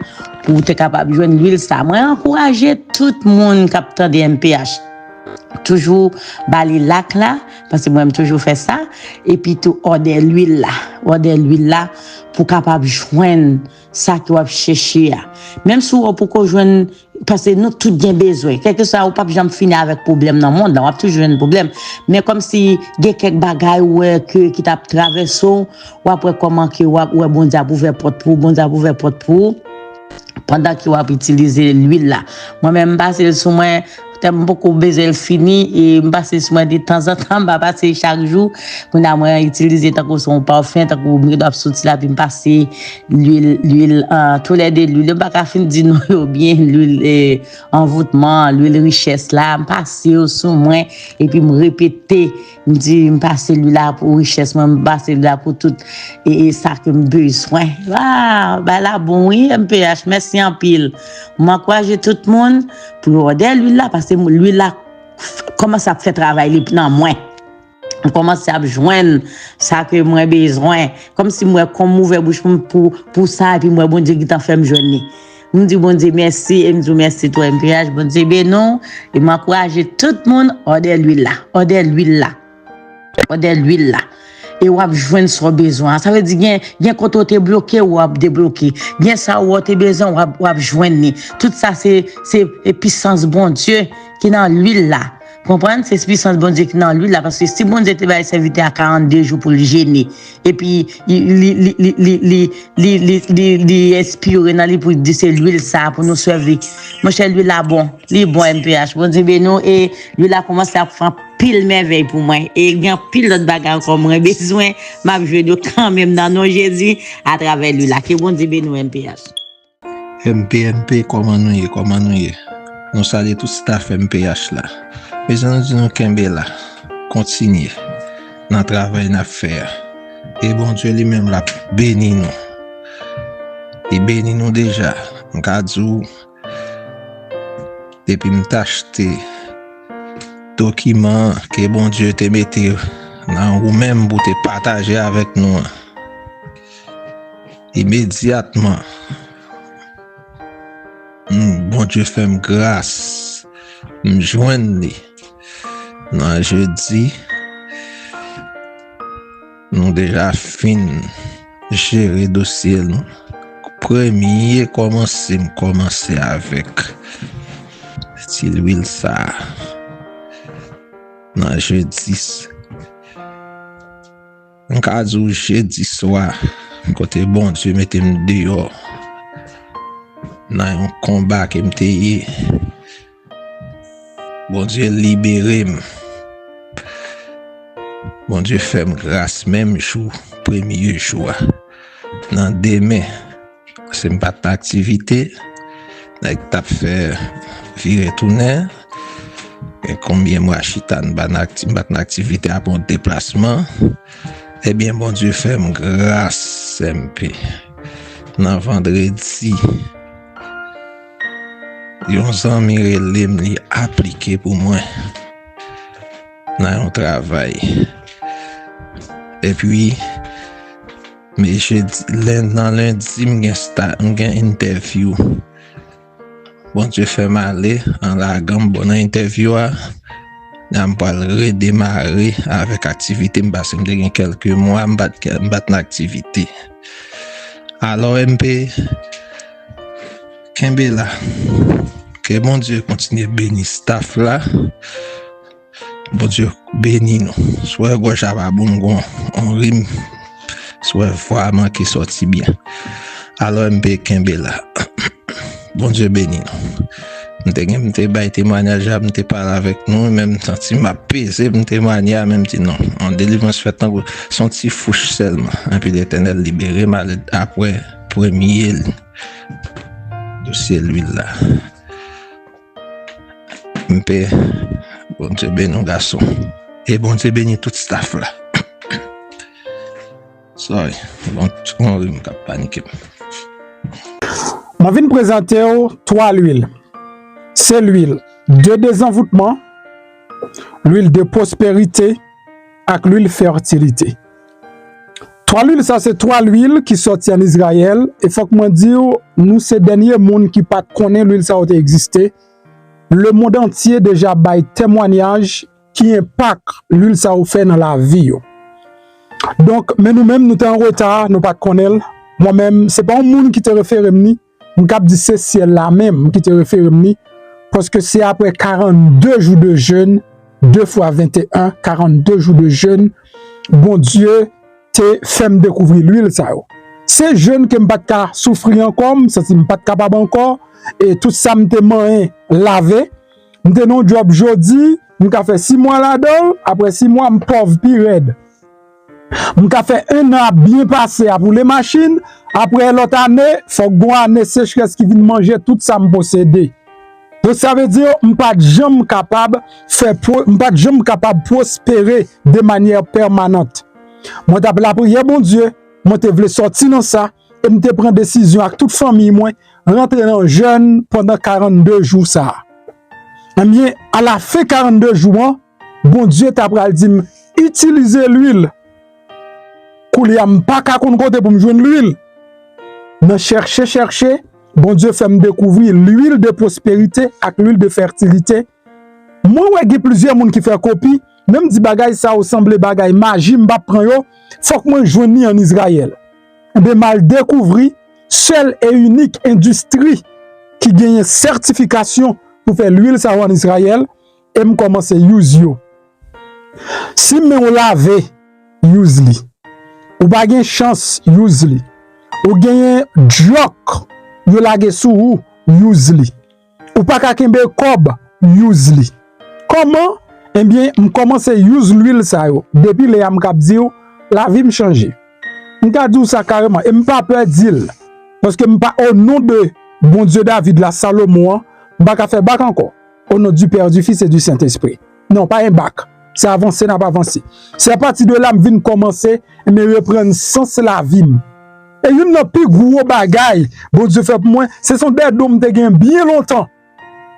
S5: pour être capable de joindre l'huile ça moi encourager tout le monde captant des MPH toujours bali lac là parce que moi j'aime toujours faire ça et puis tout order l'huile là pour capable joindre ça que vous chercher même si vous pour joindre parce que nous tout bien besoin quelque soit ou pas jamais finir avec problème dans le monde on a toujours un problème mais comme si il y a quelques bagailles ouais que qui t'a traversé ou après comment que ouais bon Dieu ouvert porte pour pendant qu'il va utiliser l'huile là moi-même passer sur moi t'aime beaucoup baiser le fini et me passer sur moi de temps en temps me passer chaque jour on a moi utiliser tant que son parfum tant que me doit sortir là puis me passer l'huile tous les deux l'huile pas qu'à fin dire non bien l'huile envoûtement l'huile richesse là me passer sur moi et puis me répéter me dit me passer l'huile là pour richesse moi me passer là pour tout et ça que me besoin bah là bon oui MPH merci en pile m'encourager tout le monde pour order l'huile là parce que l'huile là commence à faire travail dans moi on commence à joindre ça que moi besoin comme si moi comme ouvert bouche pour ça et puis moi bon Dieu qui t'en fait me joindre me dit bon Dieu merci et me dit merci toi MPH bon Dieu ben non et m'encourager tout le monde order l'huile là et ou ap joindre son besoin ça veut dire bien quand on t'es bloqué ou ap débloqué bien ça ou t'es besoin ou ap joindre tout ça c'est puissance bon Dieu qui dans l'huile là comprendre c'est puissance bon Dieu qui dans l'huile là parce que si bon Dieu te va servir à 42 jours pour le gêner et puis il inspire dans lui pour dire c'est l'huile ça pour nous servir mon cher l'huile là bon MPH bon Dieu ben nous et l'huile là commence à faire pile merveille pour moi et il y a pile d'autres bagages comme moi besoin m'a jouer de quand même dans nos Jésus à travers lui là que bon Dieu ben nous MPH
S6: comment nous nous saluons tout staff MPH là mais nous Kembe là continuer dans travail n'a faire et bon Dieu lui-même l'a béni nous il béni nous déjà en cas où depuis m'acheter document que bon Dieu te mette dans ou même pour te partager avec nous immédiatement bon Dieu fait grâce me joindre non jeudi nous déjà fin gérer dossier nous premier commencer avec si l'huile ça non jeudi en cas où jeudi soir côté bon Dieu mettez-moi dehors dans un combat qui m'était bon Dieu libéré bon Dieu fait grâce même jour premier jour dans demain c'est pas d'activité like t'a fait virer tourner et combien moi chitan ban activité à bon déplacement eh bien bon Dieu fait grâce MP dans vendredi yon zami relem li appliqué pour moi dans un travail et puis mais lundi m'gen interview bon Dieu fait m'aller en la gamme bonne interview on va redémarrer avec activité parce que j'ai quelques mois m'battre l'activité alors MP Kembe là que bon Dieu continue bénir staff là bon Dieu bénit nous soit gauche à bon on rime soit vraiment qui sorti bien alors MP Kembe là bon Dieu bénit nous m'te bay témoignage, m'te parler avec nous, même senti m'a pesé, m'te témoigner, même dit non. En délivrance faite en son petit fouche seulement. Et puis l'Éternel libéré mal après premier dossier l'huile là. M'pe bon Dieu béni garçon. Et bon Dieu béni tout staff là. Sorry, bon, on va paniquer.
S1: Je vais vous présenter 3 l'huile. C'est l'huile de désenvoûtement, l'huile de prospérité et l'huile fertilité. 3 l'huile, ça c'est 3 l'huile qui sortent en Israël. Et faut que moi dire, nous c'est dernier monde qui pas connaît l'huile ça a existé. Le monde entier déjà bail témoignage qui impacte l'huile ça a fait dans la vie. Donc, mais nous-mêmes, nous sommes en retard, nous pas connaître. Moi-même, c'est pas un monde qui te réfère ni, nous cap dit c'est ciel là même qui te réfère ni, parce que c'est après 42 jours de jeûne, 2 fois 21, 42 jours de jeûne, bon Dieu te fait me découvrir l'huile ça. C'est jeûne que m'pas pas souffrir encore, ça c'est m'pas capable encore, et tout ça m'te moyen laver, m'te non job jodi, m'ka fait 6 mois là-dedans, après 6 mois m'pauvre pi raide. M'ka fait 1 an bien passé pour les machines, après l'autre année, faut bon année sécheresse qui vient manger tout ça me posséder. Donc ça veut dire m'pas jamais capable m'pas jamais capable prospérer de manière permanente. Moi t'a la prière bon Dieu, moi te voulais sortir dans ça et me te prendre décision avec toute famille moi rentrer dans jeûne pendant 42 jours ça. Eh bien à la fin 42 jours, bon Dieu t'a pral dit utiliser l'huile. Kouliam pas ka kon côté pour me joindre l'huile. Me chercher, bon Dieu fait me découvrir l'huile de prospérité avec l'huile de fertilité. Moi ouais gen plusieurs monde qui fait copie, même di bagay ça ressemble bagay magie m'pa prend yo, faut que moi joindre en Israël. De mal découvrir seule et unique industrie qui gagne certification pour faire l'huile ça en Israël et me commencer use yo. Si me on lave use li. Ou pas gen chance use li. Ou gen joke yo lage sou use li. Ou pas ka kembe kob use li. Comment? Eh bien, m commence use l'huile ça yo. Depuis les am k'ap di yo, la vie me changer. M ka di ça carrément et m pas peur dire parce que m pas au nom de bon Dieu David la Salomon, m pas ka faire bac encore. Au nom du Père, du Fils et du Saint-Esprit. Non, pas un bac. C'est avancé, n'a pas avancé. C'est à partir de là, je viens commencer, mais reprendre sens la vie. Et il n'y a plus gros bagay, bon Dieu fait pour moi, ce sont des dômes qui ont bien longtemps.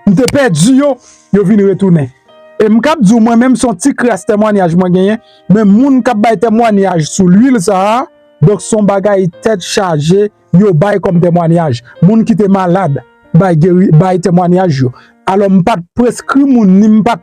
S1: Je te perdu, yo viennent retourner. Et je cap dire moi-même, son petit crasse témoignage, moi gagné, mais moun kap bay témoignage sur l'huile, ça, donc son bagay tête chargée, yo bay comme témoignage. Moun qui était malade, bay témoignage, yo. Alors, je ne pas prescrire mon ni pas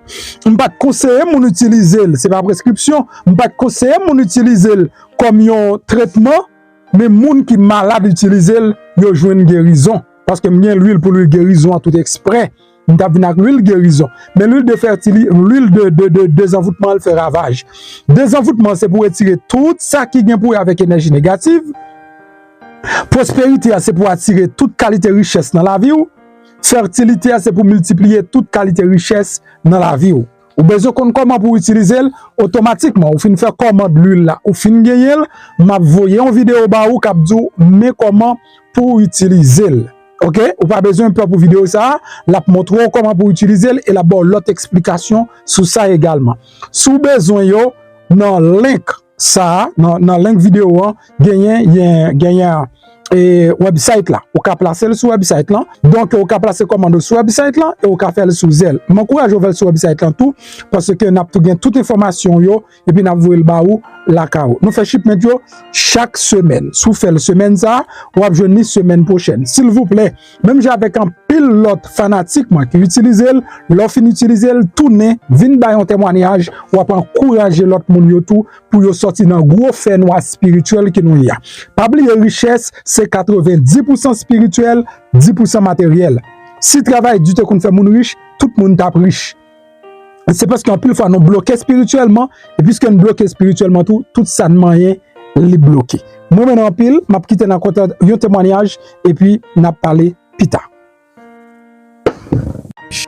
S1: conseiller mon utiliser, c'est pas prescription, je pas conseiller mon utiliser comme un traitement, mais moun qui malade utiliser, yo joine guérison parce que m'gen l'huile pour l'huile guérison à tout exprès, m'ta vinn avec l'huile guérison. Mais l'huile de fertilité, l'huile de désenvoûtement elle fait ravage. Désenvoûtement c'est pour retirer tout ça qui vient pour avec énergie négative. Prospérité c'est pour attirer toute qualité richesse dans la vie. Fertilité, c'est pour multiplier toute qualité richesse dans la vie. Ou besoin qu'on comment pour utiliser automatiquement. Ou fin faire commande l'huile là, ou fin gagner, m'a voyé en vidéo ba ou k'ap dou mais comment pour utiliser. OK? Ou pas besoin pour vidéo ça, la montrer comment pour utiliser et là bon l'autre explication sur ça également. Sous besoin yo dans link ça, dans link vidéo gagner et website là, ou ka placer le sur website là. Donc ou ka placer commande sur website là et ou ka faire le sous zèle. M'encourage ou faire sur website là tout parce que n'a tout gain toute information yo et puis n'a voyer le ba ou la kao. Nous fait shipment yo chaque semaine. Sous fait le semaine ça, ou a joindre semaine prochaine. S'il vous plaît, même j'ai avec un pilote fanatique moi qui utilise l'offre utiliser tourner, vinn ba un témoignage ou a encourager l'autre monde yo tout pour yo sortir dans gros fait noir spirituel que nous y a. Pas oublier richesse c'est 90% spirituel, 10% matériel. Si travail du te qu'on fait moun riche, tout le monde tape riche. C'est parce qu'en plus fois nous bloqué spirituellement et puisque nous bloqué spirituellement tout ça ne moyen les bloquer. Moi maintenant en pile, m'a quitté dans un témoignage et puis n'a parlé pita.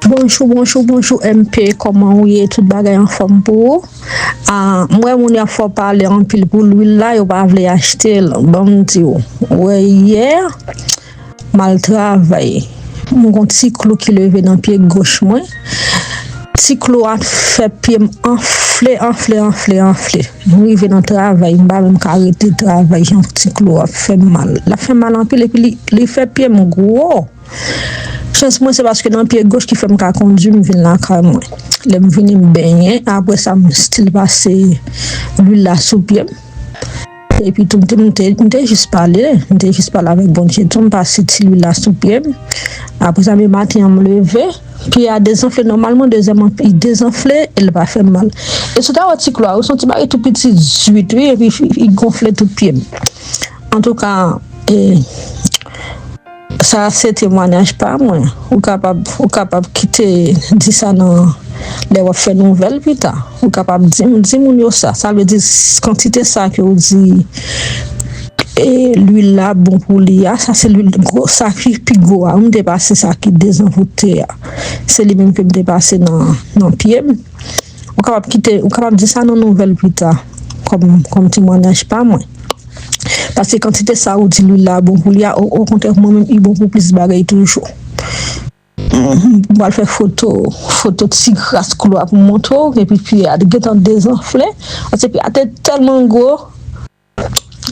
S7: Bonjour, MP, comment vous êtes tout bagay en forme pour moi, mon a faut parler en pile pour l'huile là, yo pas vle acheter, bon dit ouais hier, mal travaillé. Mon petit clou qui levé dans pied gauche moi. Petit clou a fait pied enflé. Moi il dans travail, m'pa même arrêter travail, un petit clou a fait mal. La fait mal en pile et puis il fait pied mon gros. Chance moi c'est parce que dans pied gauche qui fait me conduire me vinn là quand moi. Le me venir me baigner après ça me style passer l'huile là sous pied. Et puis tout m'était juste parler avec bon Dieu, tout me passer l'huile là sous pied. Après ça me matin me lever, puis à désenfler normalement deuxièmement il désenfler, il va faire mal. Et c'est un petit clou, on senti pas tout petit 18 et puis il gonflait tout pied. En tout cas ça c'est témoignage pas moi ou capable quitter dire ça dans les faire nouvelle plus tard ou capable dire mon ça veut dire quantité ça que vous dit et l'huile là bon pour lui ça c'est l'huile gros ça puis gros on dépasser ça qui désenvoûté c'est lui même que me dépasser dans pied ou capable quitter ou capable dire ça dans nouvelle plus tard comme témoignage pas moi. Parce que quand c'était ça ou dit lui là bon pour lui au contraire moi même il bon pour plus bagaille toujours. On va faire photo de cigasse couloir pour montrer et puis à des temps désenflé parce que était tellement gros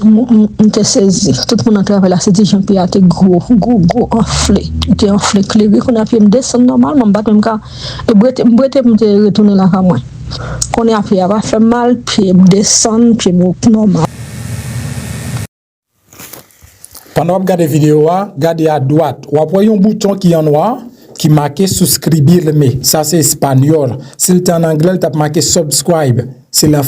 S7: on te saisi tout le monde travaille là c'était Jean-Pierre était gros enflé était enflé clé qu'on a pu me descendre normalement pas même cas et brete me retourner là quand moi qu'on a fait va faire mal puis descendre puis normal.
S1: Pendant que vous regardez la vidéo, regardez à droite, vous voyez un bouton qui est en noir qui marqué souscribir. Ça c'est espagnol. Si c'est en anglais, vous marqué subscribe. C'est la